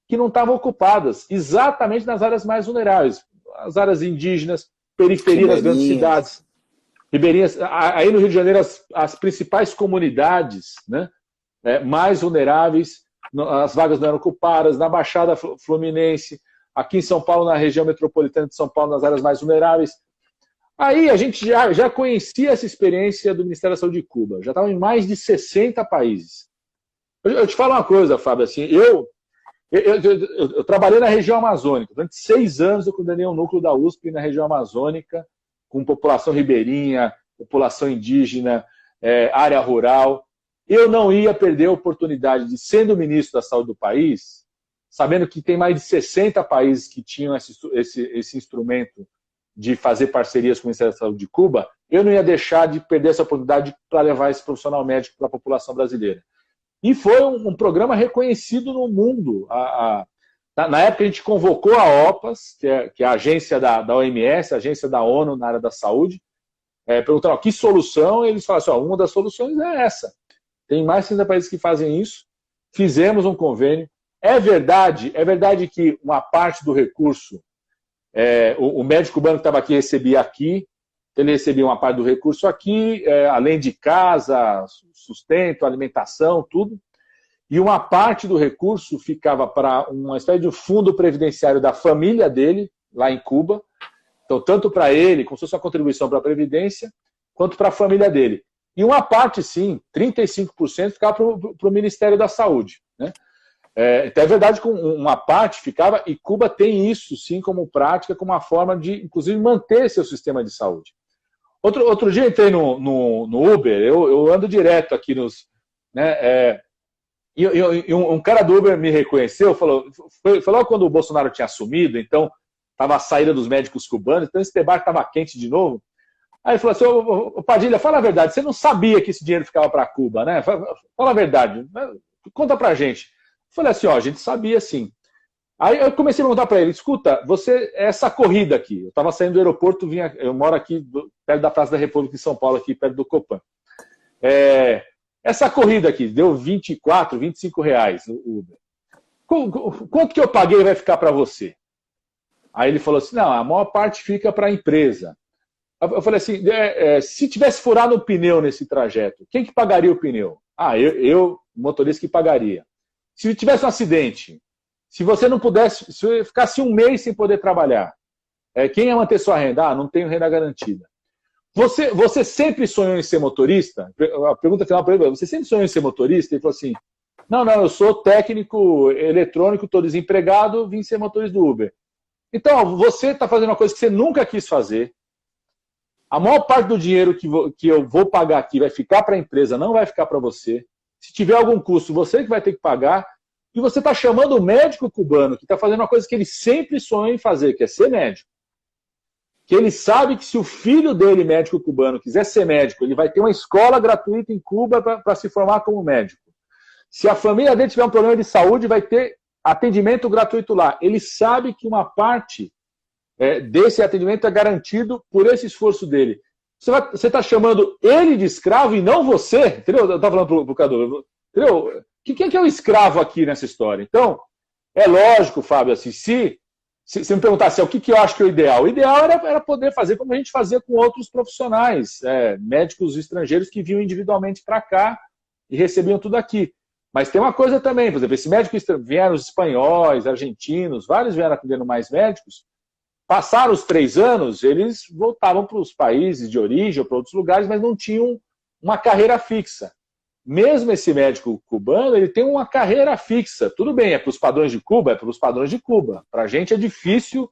que não estavam ocupadas, exatamente nas áreas mais vulneráveis, as áreas indígenas, periferia das grandes cidades, ribeirinhas. Aí no Rio de Janeiro, as principais comunidades, né, mais vulneráveis, as vagas não eram ocupadas, na Baixada Fluminense, aqui em São Paulo, na região metropolitana de São Paulo, nas áreas mais vulneráveis. Aí a gente já conhecia essa experiência do Ministério da Saúde de Cuba, já estava em mais de 60 países. Eu te falo uma coisa, Fábio, assim, eu trabalhei na região amazônica. Durante 6 anos eu coordenei um núcleo da USP na região amazônica, com população ribeirinha, população indígena, área rural. Eu não ia perder a oportunidade de, sendo ministro da Saúde do país, sabendo que tem mais de 60 países que tinham esse instrumento de fazer parcerias com o Ministério da Saúde de Cuba, eu não ia deixar de perder essa oportunidade para levar esse profissional médico para a população brasileira. E foi um programa reconhecido no mundo. Na época a gente convocou a OPAS, que é a agência da OMS, a agência da ONU na área da saúde, perguntaram que solução, e eles falaram assim, uma das soluções é essa. Tem mais de 30 países que fazem isso, fizemos um convênio. É verdade que uma parte do recurso, o médico cubano que estava aqui recebia aqui, ele recebia uma parte do recurso aqui, além de casa, sustento, alimentação, tudo. E uma parte do recurso ficava para uma espécie de fundo previdenciário da família dele, lá em Cuba. Então, tanto para ele, como se fosse uma contribuição para a Previdência, quanto para a família dele. E uma parte, sim, 35% ficava para o Ministério da Saúde, né? Então é verdade que uma parte ficava, e Cuba tem isso, sim, como prática, como uma forma de, inclusive, manter seu sistema de saúde. Outro dia entrei no Uber, eu ando direto aqui nos... Né, e um cara do Uber me reconheceu, foi logo quando o Bolsonaro tinha assumido, então estava a saída dos médicos cubanos, então esse debate estava quente de novo. Aí ele falou assim, ô Padilha, fala a verdade, você não sabia que esse dinheiro ficava para Cuba, né? Fala a verdade, conta pra gente. Eu falei assim, a gente sabia sim. Aí eu comecei a perguntar para ele, escuta, essa corrida aqui, eu estava saindo do aeroporto, eu moro aqui perto da Praça da República em São Paulo, aqui perto do Copan. Essa corrida aqui, deu 24, 25 reais o Uber. Quanto que eu paguei vai ficar para você? Aí ele falou assim, não, a maior parte fica para a empresa. Eu falei assim, se tivesse furado um pneu nesse trajeto, quem que pagaria o pneu? Eu, o motorista que pagaria. Se tivesse um acidente, se você não pudesse, se você ficasse um mês sem poder trabalhar, Quem ia manter sua renda? Não tenho renda garantida. Você sempre sonhou em ser motorista? A pergunta final para ele é, você sempre sonhou em ser motorista? Ele falou assim, não, eu sou técnico eletrônico, estou desempregado, vim ser motorista do Uber. Então, você está fazendo uma coisa que você nunca quis fazer. A maior parte do dinheiro que eu vou pagar aqui vai ficar para a empresa, não vai ficar para você. Se tiver algum custo, você que vai ter que pagar. E você está chamando o médico cubano, que está fazendo uma coisa que ele sempre sonhou em fazer, que é ser médico. Que ele sabe que se o filho dele, médico cubano, quiser ser médico, ele vai ter uma escola gratuita em Cuba para se formar como médico. Se a família dele tiver um problema de saúde, vai ter atendimento gratuito lá. Ele sabe que uma parte desse atendimento é garantido por esse esforço dele. Você está chamando ele de escravo e não você, entendeu? Eu estava falando para o Cadu, entendeu? Quem que é o escravo aqui nessa história? Então, é lógico, Fábio, assim, se me perguntasse o que eu acho que é o ideal era poder fazer como a gente fazia com outros profissionais, médicos estrangeiros que vinham individualmente para cá e recebiam tudo aqui. Mas tem uma coisa também, por exemplo, esse médico vieram os espanhóis, argentinos, vários vieram atendendo mais médicos. Passaram os 3 anos, eles voltavam para os países de origem ou para outros lugares, mas não tinham uma carreira fixa. Mesmo esse médico cubano, ele tem uma carreira fixa. Tudo bem, é para os padrões de Cuba? É para os padrões de Cuba. Para a gente é difícil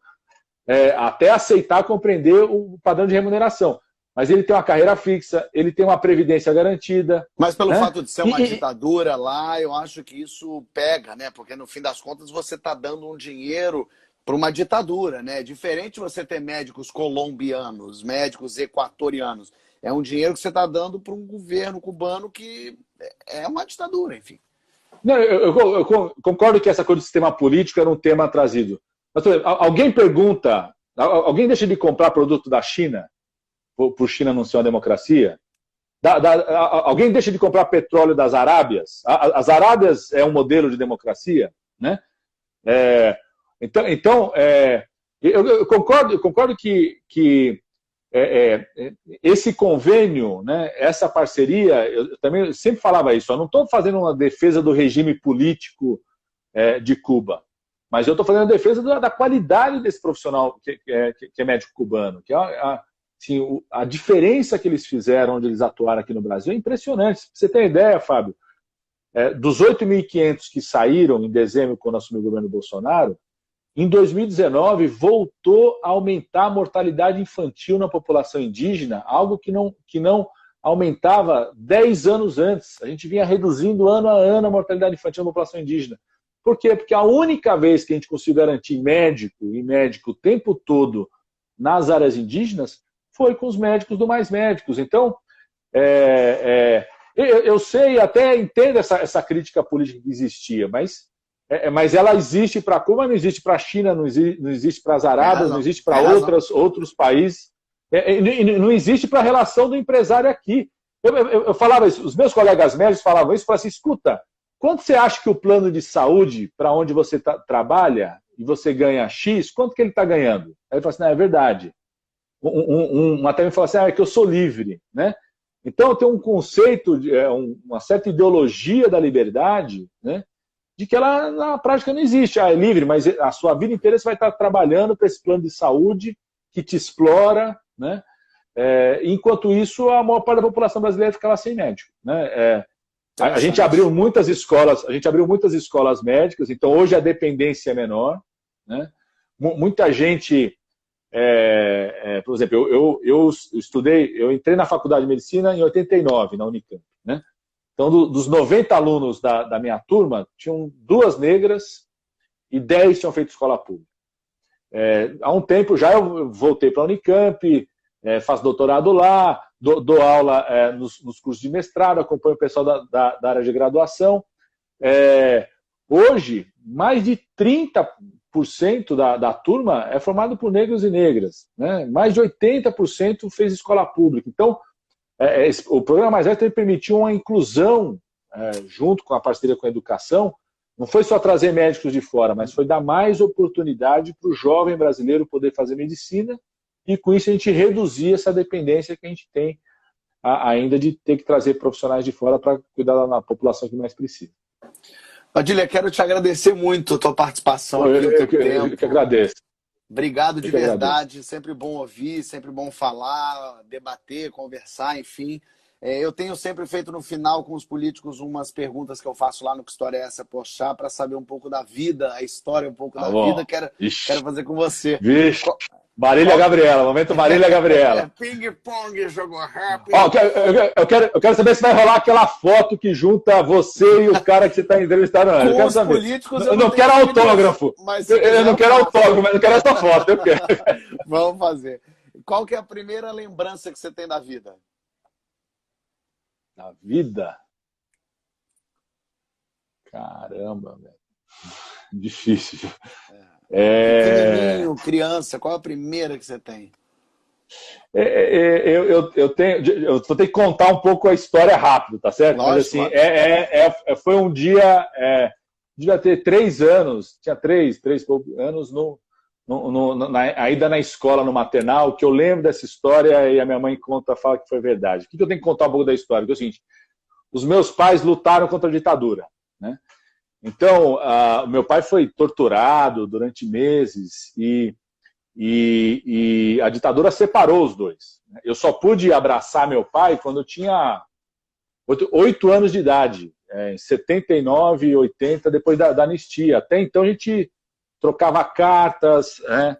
até aceitar, compreender o padrão de remuneração. Mas ele tem uma carreira fixa, ele tem uma previdência garantida. Mas pelo fato de ser uma ditadura lá, eu acho que isso pega, né? Porque no fim das contas você está dando um dinheiro para uma ditadura, né? Diferente você ter médicos colombianos, médicos equatorianos. É um dinheiro que você está dando para um governo cubano que é uma ditadura, enfim. Não, eu concordo que essa coisa do sistema político era um tema trazido. Mas, alguém pergunta, alguém deixa de comprar produto da China, por China não ser uma democracia? Alguém deixa de comprar petróleo das Arábias? As Arábias é um modelo de democracia, né? Então, eu concordo que esse convênio, né, essa parceria, eu também sempre falava isso, eu não estou fazendo uma defesa do regime político de Cuba, mas eu estou fazendo a defesa da qualidade desse profissional que é médico cubano, que assim, a diferença que eles fizeram onde eles atuaram aqui no Brasil é impressionante. Pra você ter ideia, Fábio, dos 8.500 que saíram em dezembro quando assumiu o governo Bolsonaro, em 2019, voltou a aumentar a mortalidade infantil na população indígena, algo que não aumentava 10 anos antes. A gente vinha reduzindo ano a ano a mortalidade infantil na população indígena. Por quê? Porque a única vez que a gente conseguiu garantir médico o tempo todo nas áreas indígenas foi com os médicos do Mais Médicos. Então, eu sei, até entendo essa crítica política que existia, mas ela existe para Cuba, não existe para a China, não existe para as Arábias, não existe para outros países, não existe para a relação do empresário aqui. Eu falava isso, os meus colegas médicos falavam isso, falavam assim, escuta, quanto você acha que o plano de saúde para onde você trabalha e você ganha X, quanto que ele está ganhando? Aí ele falou assim, não, é verdade. Até me falou assim, é que eu sou livre, né? Então tem um conceito, uma certa ideologia da liberdade, né? De que ela na prática não existe. É livre, mas a sua vida inteira você vai estar trabalhando para esse plano de saúde que te explora, né? Enquanto isso, a maior parte da população brasileira ficava sem médico, né? A gente abriu muitas escolas médicas, então hoje a dependência é menor, né? Muita gente, por exemplo, eu entrei na faculdade de medicina em 89, na Unicamp, né? Então, dos 90 alunos da minha turma, tinham 2 negras e 10 tinham feito escola pública. Há um tempo já eu voltei para a Unicamp, faço doutorado lá, dou aula nos cursos de mestrado, acompanho o pessoal da área de graduação. Hoje, mais de 30% da turma é formado por negros e negras, né? Mais de 80% fez escola pública. Então, o programa Mais Velho também permitiu uma inclusão, junto com a parceria com a educação. Não foi só trazer médicos de fora, mas foi dar mais oportunidade para o jovem brasileiro poder fazer medicina, e com isso a gente reduzir essa dependência que a gente tem ainda de ter que trazer profissionais de fora para cuidar da população que mais precisa. Padilha, quero te agradecer muito a tua participação aqui no teu tempo. Eu que agradeço. Obrigado de Eu que agradeço. verdade. Sempre bom ouvir, sempre bom falar, debater, conversar, enfim. Eu tenho sempre feito no final com os políticos umas perguntas que eu faço lá no Que História é Essa, Pochá, para saber um pouco da vida, a história um pouco Tá da vida. bom. Quero fazer com você. Vixe. Qual, Marília qual... Gabriela, momento Marília Gabriela. Ping-pong, jogo rápido. Ó, eu quero saber se vai rolar aquela foto que junta você e o cara que você está entrevistando. Eu quero saber. Políticos, eu não quero autógrafo. Eu não quero autógrafo, mas eu quero essa foto. Eu quero. Vamos fazer. Qual que é a primeira lembrança que você tem da vida? Da vida? Caramba, velho. Difícil. Pequenininho, criança, qual é a primeira que você tem? Eu vou ter que contar um pouco a história rápido, tá certo? Lógico, mas assim, foi um dia, devia ter 3 anos, tinha 3 anos ainda na escola, no maternal, que eu lembro dessa história e a minha mãe fala que foi verdade. O que eu tenho que contar um pouco da história? Que é o seguinte, os meus pais lutaram contra a ditadura, né? Então, meu pai foi torturado durante meses e a ditadura separou os dois. Eu só pude abraçar meu pai quando eu tinha 8 anos de idade, em 79 e 80, depois da anistia. Até então a gente trocava cartas, né?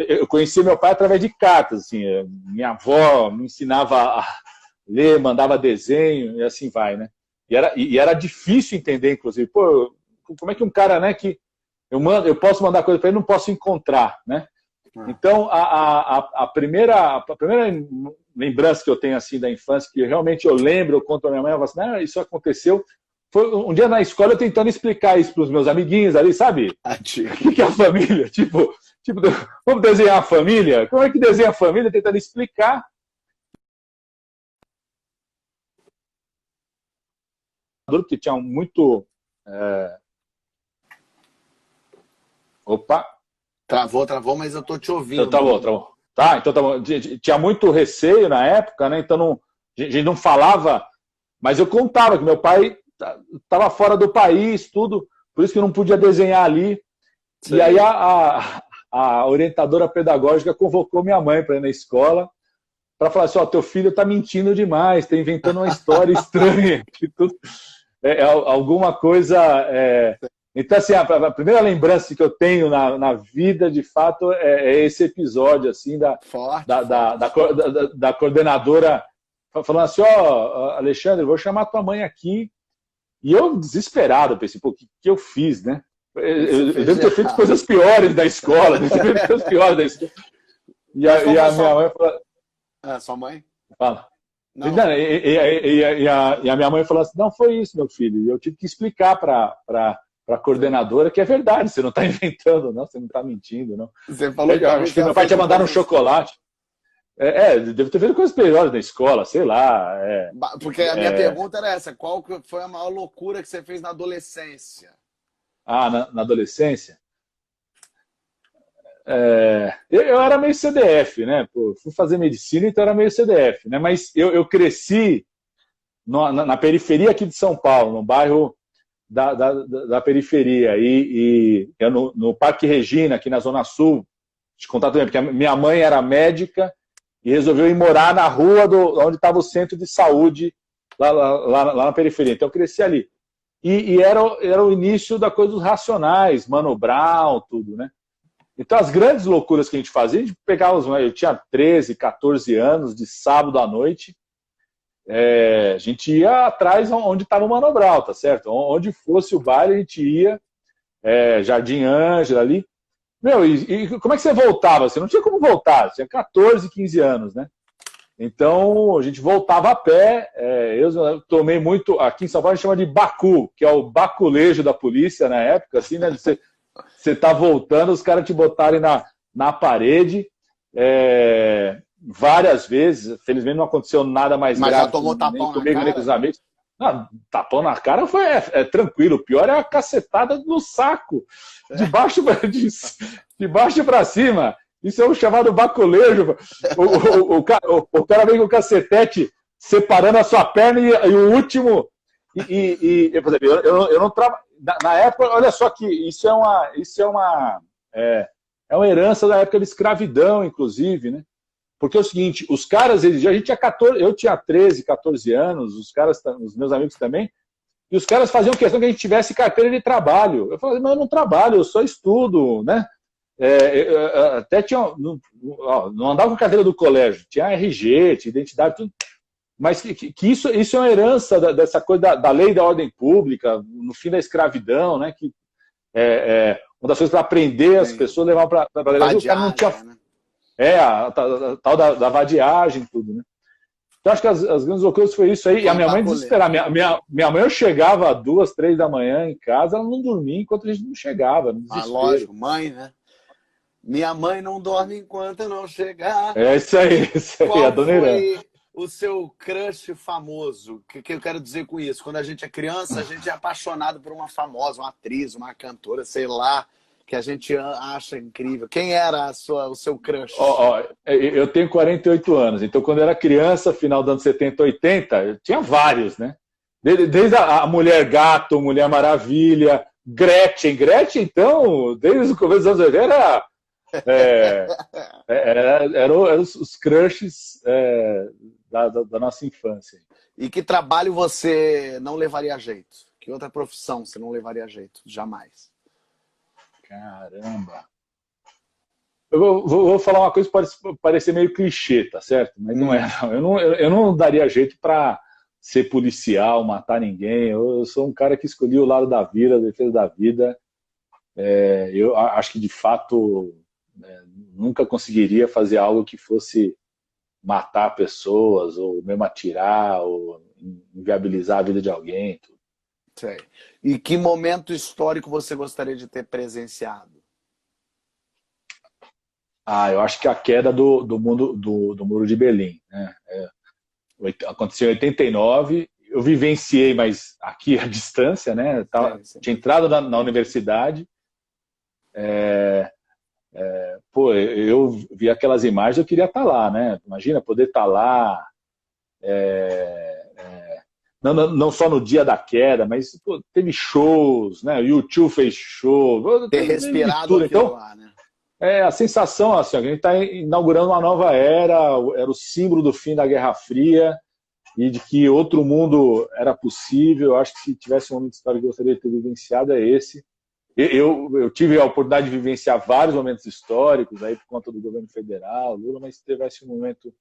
Eu conheci meu pai através de cartas. Assim, minha avó me ensinava a ler, mandava desenho e assim vai, né? E era difícil entender, inclusive. Pô, como é que um cara, né, que eu posso mandar coisa para ele, não posso encontrar, né? Então, a primeira lembrança que eu tenho assim da infância, que realmente eu lembro, eu conto a minha mãe, ela fala assim, isso aconteceu, foi um dia na escola eu tentando explicar isso para os meus amiguinhos ali, sabe? O que é a família? Tipo, vamos desenhar a família? Como é que desenha a família? Tentando explicar. Porque tinha muito... Opa! Travou, mas eu tô te ouvindo. Então, travou. Tá, então tá bom. Tinha muito receio na época, né? Então a gente não falava, mas eu contava que meu pai estava fora do país, tudo, por isso que eu não podia desenhar ali. Sim. E aí a orientadora pedagógica convocou minha mãe para ir na escola para falar assim, ó, teu filho está mentindo demais, está inventando uma história estranha. Alguma coisa... Então, assim, a primeira lembrança que eu tenho na vida, de fato, é esse episódio, assim, da coordenadora falando assim, ó, Alexandre, vou chamar tua mãe aqui. E eu, desesperado, pensei, pô, o que eu fiz, né? Eu devo ter feito coisas piores da escola, E a minha mãe falou... sua mãe? Fala. Não. E a minha mãe falou assim, não, foi isso, meu filho. E eu tive que explicar para a coordenadora que é verdade, você não está inventando, não, você não está mentindo, não. Você falou acho que meu pai tinha mandado um chocolate. Deve ter feito coisas piores na escola, sei lá. Porque a minha pergunta era essa, qual foi a maior loucura que você fez na adolescência? Na adolescência? Eu era meio CDF, né? Pô, fui fazer medicina, então era meio CDF, né? Mas eu cresci na periferia aqui de São Paulo, no bairro da periferia, e eu no Parque Regina, aqui na Zona Sul, te contar também, porque a minha mãe era médica e resolveu ir morar na rua onde estava o centro de saúde, lá na periferia. Então eu cresci ali. E era o início da coisa dos Racionais, Mano Brown, tudo, né? Então as grandes loucuras que a gente fazia, a gente pegava eu tinha 13, 14 anos, de sábado à noite, a gente ia atrás onde estava o Mano Brown, tá certo? Onde fosse o baile, a gente ia, Jardim Ângela ali. Meu, e como é que você voltava? Você não tinha como voltar, você tinha 14, 15 anos, né? Então, a gente voltava a pé, eu tomei muito, aqui em São Paulo a gente chama de bacu, que é o baculejo da polícia na época, assim, né? Você tá voltando, os caras te botarem na parede, várias vezes, felizmente não aconteceu nada mais grave. Mas já tomou tapão na cara? Nem com os amigos. Não, tapão na cara foi tranquilo, o pior é a cacetada no saco, de baixo para cima. Isso é o chamado baculejo. O cara vem com o cacetete separando a sua perna e o último... Eu não trabalho... Na época, olha só que isso é uma É uma herança da época da escravidão, inclusive, né? Porque é o seguinte, os caras, a gente tinha 14, eu tinha 13, 14 anos, os meus amigos também, e os caras faziam questão que a gente tivesse carteira de trabalho. Eu falei, mas eu não trabalho, eu só estudo, né? Até tinha, não andava com a carteira do colégio, tinha RG, tinha identidade, tudo. Mas que isso é uma herança dessa coisa da lei da ordem pública, no fim da escravidão, né? Que uma das coisas para aprender as pessoas, levar para a lei. O cara não tinha. Né? A tal da vadiagem, tudo, né? Então acho que as grandes loucuras foi isso aí. E a minha mãe desesperava. Minha mãe, eu chegava 2, 3 da manhã em casa, ela não dormia enquanto a gente não chegava. Lógico, mãe, né? Minha mãe não dorme enquanto eu não chegar. Isso aí, a dona Irã. O seu crush famoso? O que eu quero dizer com isso? Quando a gente é criança, a gente é apaixonado por uma famosa, uma atriz, uma cantora, sei lá, que a gente acha incrível. Quem era o seu crush? Eu tenho 48 anos, então quando eu era criança, final dos anos 70, 80, eu tinha vários, né? Desde a Mulher Gato, Mulher Maravilha, Gretchen, então, desde o começo dos anos 80, eram os crushes da nossa infância. E que trabalho você não levaria a jeito? Que outra profissão você não levaria a jeito? Jamais. Caramba. Eu vou falar uma coisa que pode parecer meio clichê, tá certo? Mas não é. Eu não daria jeito para ser policial, matar ninguém. Eu sou um cara que escolhi o lado da vida, a defesa da vida. Eu acho que, de fato, nunca conseguiria fazer algo que fosse matar pessoas, ou mesmo atirar, ou inviabilizar a vida de alguém. Tudo. Sei. E que momento histórico você gostaria de ter presenciado? Eu acho que a queda do Muro de Berlim. Né? Aconteceu em 89, eu vivenciei, mas aqui à distância, né? Tinha entrado na universidade. Eu vi aquelas imagens, eu queria estar lá, né? Imagina poder estar lá, não só no dia da queda, mas teve shows, né? O YouTube fez show, ter respirado aquilo então, lá, né? A sensação assim, a gente está inaugurando uma nova era o símbolo do fim da Guerra Fria e de que outro mundo era possível. Eu acho que se tivesse um momento histórico que eu gostaria de ter vivenciado é esse. Eu tive a oportunidade de vivenciar vários momentos históricos aí por conta do governo federal, Lula, mas se tivesse um momento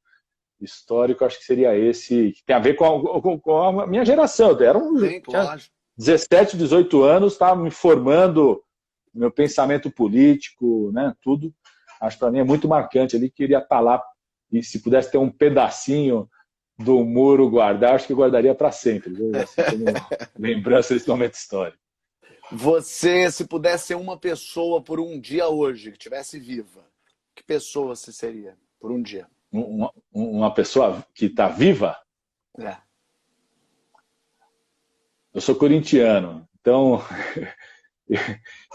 histórico, acho que seria esse, que tem a ver com a minha geração. Eu era tinha 17, 18 anos, estava me formando meu pensamento político, né, tudo. Acho que para mim é muito marcante ali, queria estar lá e se pudesse ter um pedacinho do muro guardar, acho que guardaria para sempre. Assim, como lembrança desse momento histórico. Você, se pudesse ser uma pessoa por um dia hoje, que estivesse viva, que pessoa você seria por um dia? Uma pessoa que está viva? Eu sou corintiano, então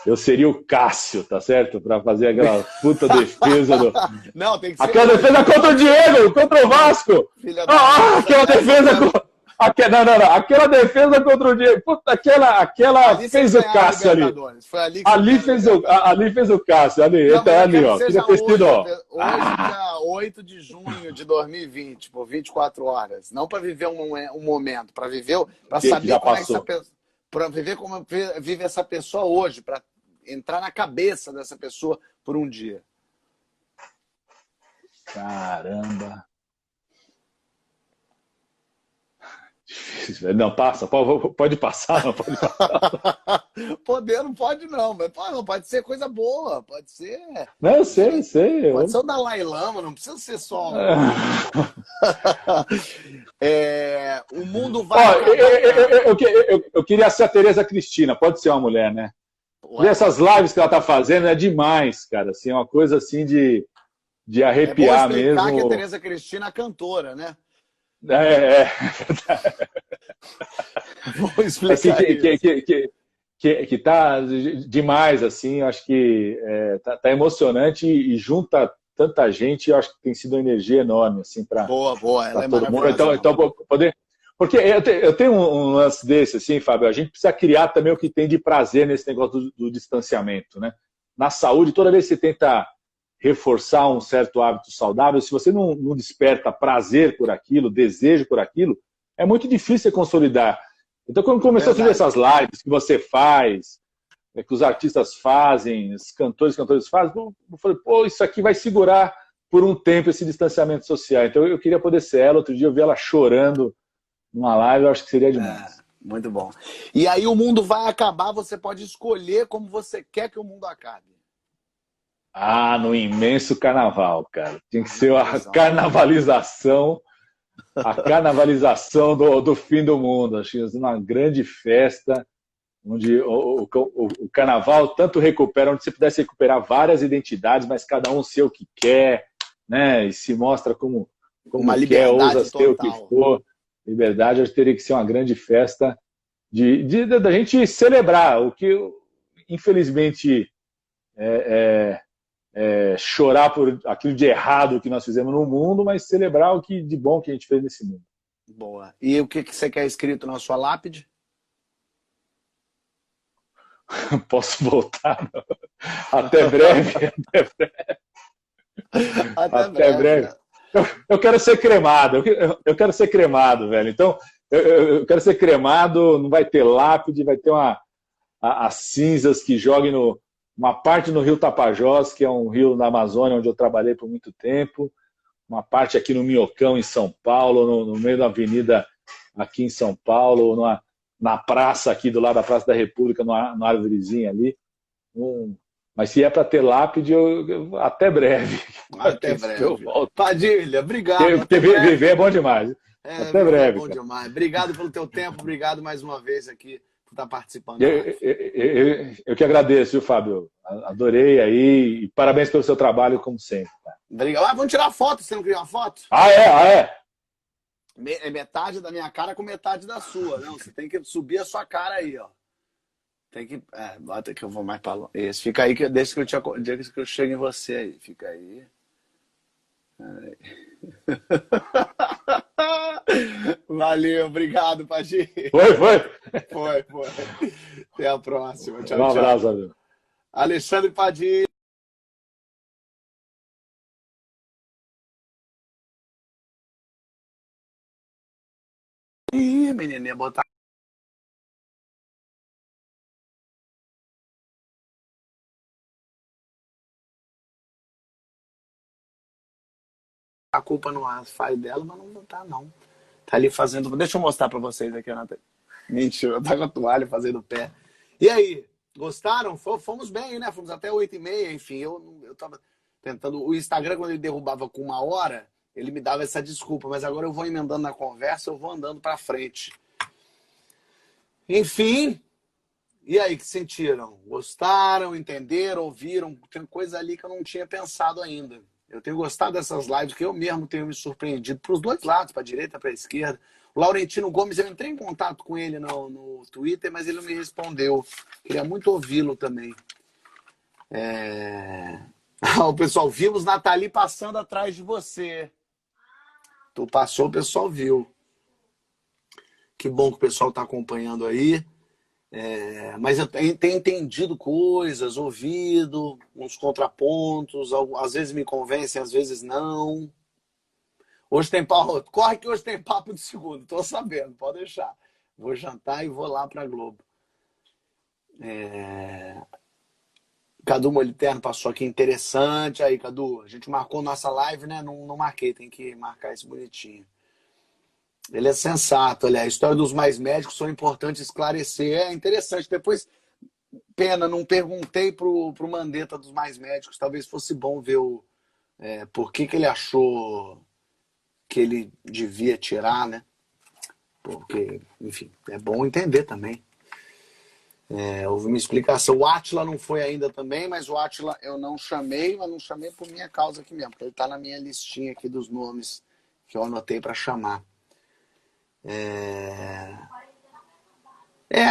eu seria o Cássio, tá certo? Para fazer aquela puta defesa do... Não, tem que ser... Aquela defesa contra o Diego, contra o Vasco! Aquela defesa... Aquela defesa contra o Diego. Puta, aquela fez o Cássio ali. Ali fez o Cássio. Ali, ó. Queria ter sido, ó. Hoje, dia 8 de junho de 2020, por 24 horas. Não para viver um momento, para viver, para saber como é que essa pessoa. Para viver como vive essa pessoa hoje, para entrar na cabeça dessa pessoa por um dia. Caramba. Difícil. Não, passa. Pode passar, não pode passar. Poder não pode, não. Mas pode ser coisa boa. Pode ser. Não, eu sei. Pode ser o Dalai Lama, não precisa ser só. O mundo vai. Eu queria ser a Tereza Cristina. Pode ser uma mulher, né? E essas lives que ela tá fazendo é demais, cara. Assim, é uma coisa assim de arrepiar mesmo. Que a Tereza Cristina é cantora, né? Vou explicar assim, que tá demais, assim, acho que tá emocionante e junta tanta gente, eu acho que tem sido uma energia enorme, assim, para boa, ela é todo mundo. Então poder... Porque eu tenho um lance desse, assim, Fábio, a gente precisa criar também o que tem de prazer nesse negócio do distanciamento, né? na saúde, toda vez que você tenta reforçar um certo hábito saudável, se você não desperta prazer por aquilo, desejo por aquilo, é muito difícil você consolidar. Então, quando começou a surgir essas lives que você faz, que os artistas fazem, os cantores fazem, eu falei, pô, isso aqui vai segurar por um tempo esse distanciamento social. Então, eu queria poder ser ela. Outro dia eu vi ela chorando numa live, eu acho que seria demais. Muito bom. E aí o mundo vai acabar, você pode escolher como você quer que o mundo acabe. No imenso carnaval, cara. Tem que ser a carnavalização do fim do mundo. Acho que é uma grande festa onde o carnaval tanto recupera, onde você pudesse recuperar várias identidades, mas cada um ser o que quer, né? E se mostra como uma quer, ousa liberdade ser o que total. for. Liberdade, acho que teria que ser uma grande festa da gente celebrar o que, infelizmente, chorar por aquilo de errado que nós fizemos no mundo, mas celebrar o que de bom que a gente fez nesse mundo. Boa. E o que você quer escrito na sua lápide? Posso voltar? Até breve. Até breve. Eu quero ser cremado. Eu quero ser cremado, velho. Então, eu quero ser cremado. Não vai ter lápide, vai ter as cinzas que joguem uma parte no Rio Tapajós, que é um rio na Amazônia onde eu trabalhei por muito tempo. Uma parte aqui no Minhocão, em São Paulo, no meio da avenida aqui em São Paulo, na praça aqui do lado da Praça da República, numa árvorezinha ali. Mas se é para ter lápide, até breve. Até breve. Padilha, obrigado. Porque viver é bom demais. Até breve. É bom demais. Obrigado pelo teu tempo, obrigado mais uma vez aqui por estar participando. Eu que agradeço, viu, Fábio? Adorei aí e parabéns pelo seu trabalho, como sempre. Tá? Obrigado. Vamos tirar foto, você não queria uma foto? É? É metade da minha cara com metade da sua. Não, você tem que subir a sua cara aí, ó. Tem que. Bota que eu vou mais pra longe. Isso, fica aí, deixa que eu chego em você aí. Fica aí. Valeu, obrigado, Pagi. Foi. Até a próxima. Tchau, um abraço, amigo. Alexandre Padilha. Ih, menininha, botar. A culpa no faz dela, mas não tá, não. Tá ali fazendo. Deixa eu mostrar pra vocês aqui, Nathalie. Mentira, tá com a toalha fazendo o pé. E aí, gostaram? Fomos bem, né? Fomos até 8h30, enfim. Eu tava tentando. O Instagram, quando ele derrubava com 1 hora, ele me dava essa desculpa, mas agora eu vou emendando na conversa, eu vou andando pra frente. Enfim. E aí, que sentiram? Gostaram, entenderam, ouviram? Tem coisa ali que eu não tinha pensado ainda. Eu tenho gostado dessas lives, que eu mesmo tenho me surpreendido para os dois lados, para a direita e para a esquerda. O Laurentino Gomes, eu entrei em contato com ele no Twitter, mas ele não me respondeu. Queria muito ouvi-lo também. O pessoal, vimos Nathalie passando atrás de você. Tu passou, o pessoal viu. Que bom que o pessoal está acompanhando aí. Mas eu tenho entendido coisas, ouvido uns contrapontos, às vezes me convencem, às vezes não. Hoje tem papo, corre que hoje tem papo de segundo, tô sabendo, pode deixar. Vou jantar e vou lá pra Globo. Cadu Moliterno passou aqui, interessante. Aí, Cadu, a gente marcou nossa live, né? Não marquei, tem que marcar isso bonitinho. Ele é sensato, olha, a história dos mais médicos são importantes esclarecer. É interessante. Depois, pena, não perguntei pro Mandetta dos mais médicos. Talvez fosse bom ver por que ele achou que ele devia tirar, né? Porque, enfim, é bom entender também. Houve uma explicação. O Átila não foi ainda também, mas o Átila eu não chamei, mas não chamei por minha causa aqui mesmo, porque ele está na minha listinha aqui dos nomes que eu anotei para chamar.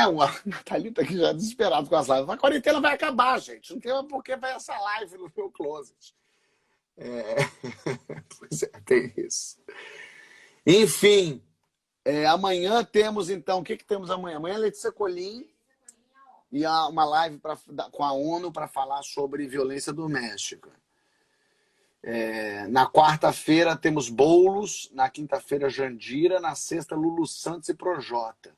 O Thalita aqui já desesperado com as lives. A quarentena vai acabar, gente. Não tem por que vai essa live no meu closet. Pois tem isso. Enfim, amanhã temos, então, o que temos amanhã? Amanhã Letícia Colim. e uma live com a ONU para falar sobre violência doméstica. Na quarta-feira temos Boulos, na quinta-feira Jandira, na sexta Lulu Santos e Projota.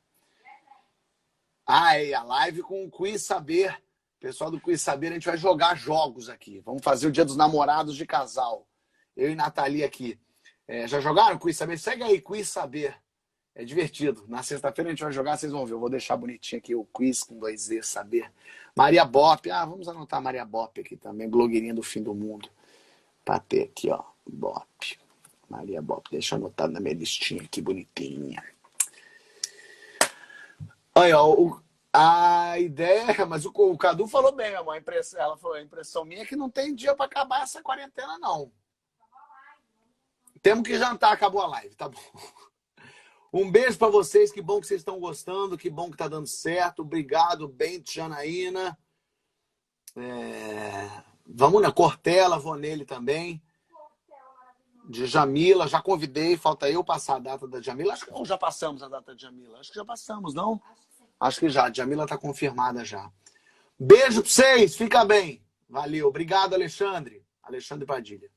A live com o Quiz Saber. Pessoal do Quiz Saber, a gente vai jogar jogos aqui. Vamos fazer o Dia dos Namorados de casal. Eu e Nathalie aqui. Já jogaram Quiz Saber? Segue aí, Quiz Saber. É divertido. Na sexta-feira a gente vai jogar, vocês vão ver. Eu vou deixar bonitinho aqui o quiz com 2Z, Saber. Maria Bop. Vamos anotar Maria Bop aqui também, blogueirinha do fim do mundo. Pra ter aqui, ó. Bop. Maria Bop. Deixa eu anotar na minha listinha aqui, bonitinha. Olha, a ideia... Mas o Cadu falou bem, amor. Ela falou, a impressão minha é que não tem dia pra acabar essa quarentena, não. Temos que jantar, acabou a live, tá bom. Um beijo pra vocês, que bom que vocês estão gostando, que bom que tá dando certo. Obrigado, Bento, Janaína. Vamos na Cortella, vou nele também. De Jamila, já convidei, falta eu passar a data da Jamila. Acho que já passamos a data da Jamila. Acho que já passamos, não? Acho que já. Jamila tá confirmada já. Beijo pra vocês, fica bem. Valeu. Obrigado, Alexandre. Alexandre Padilha.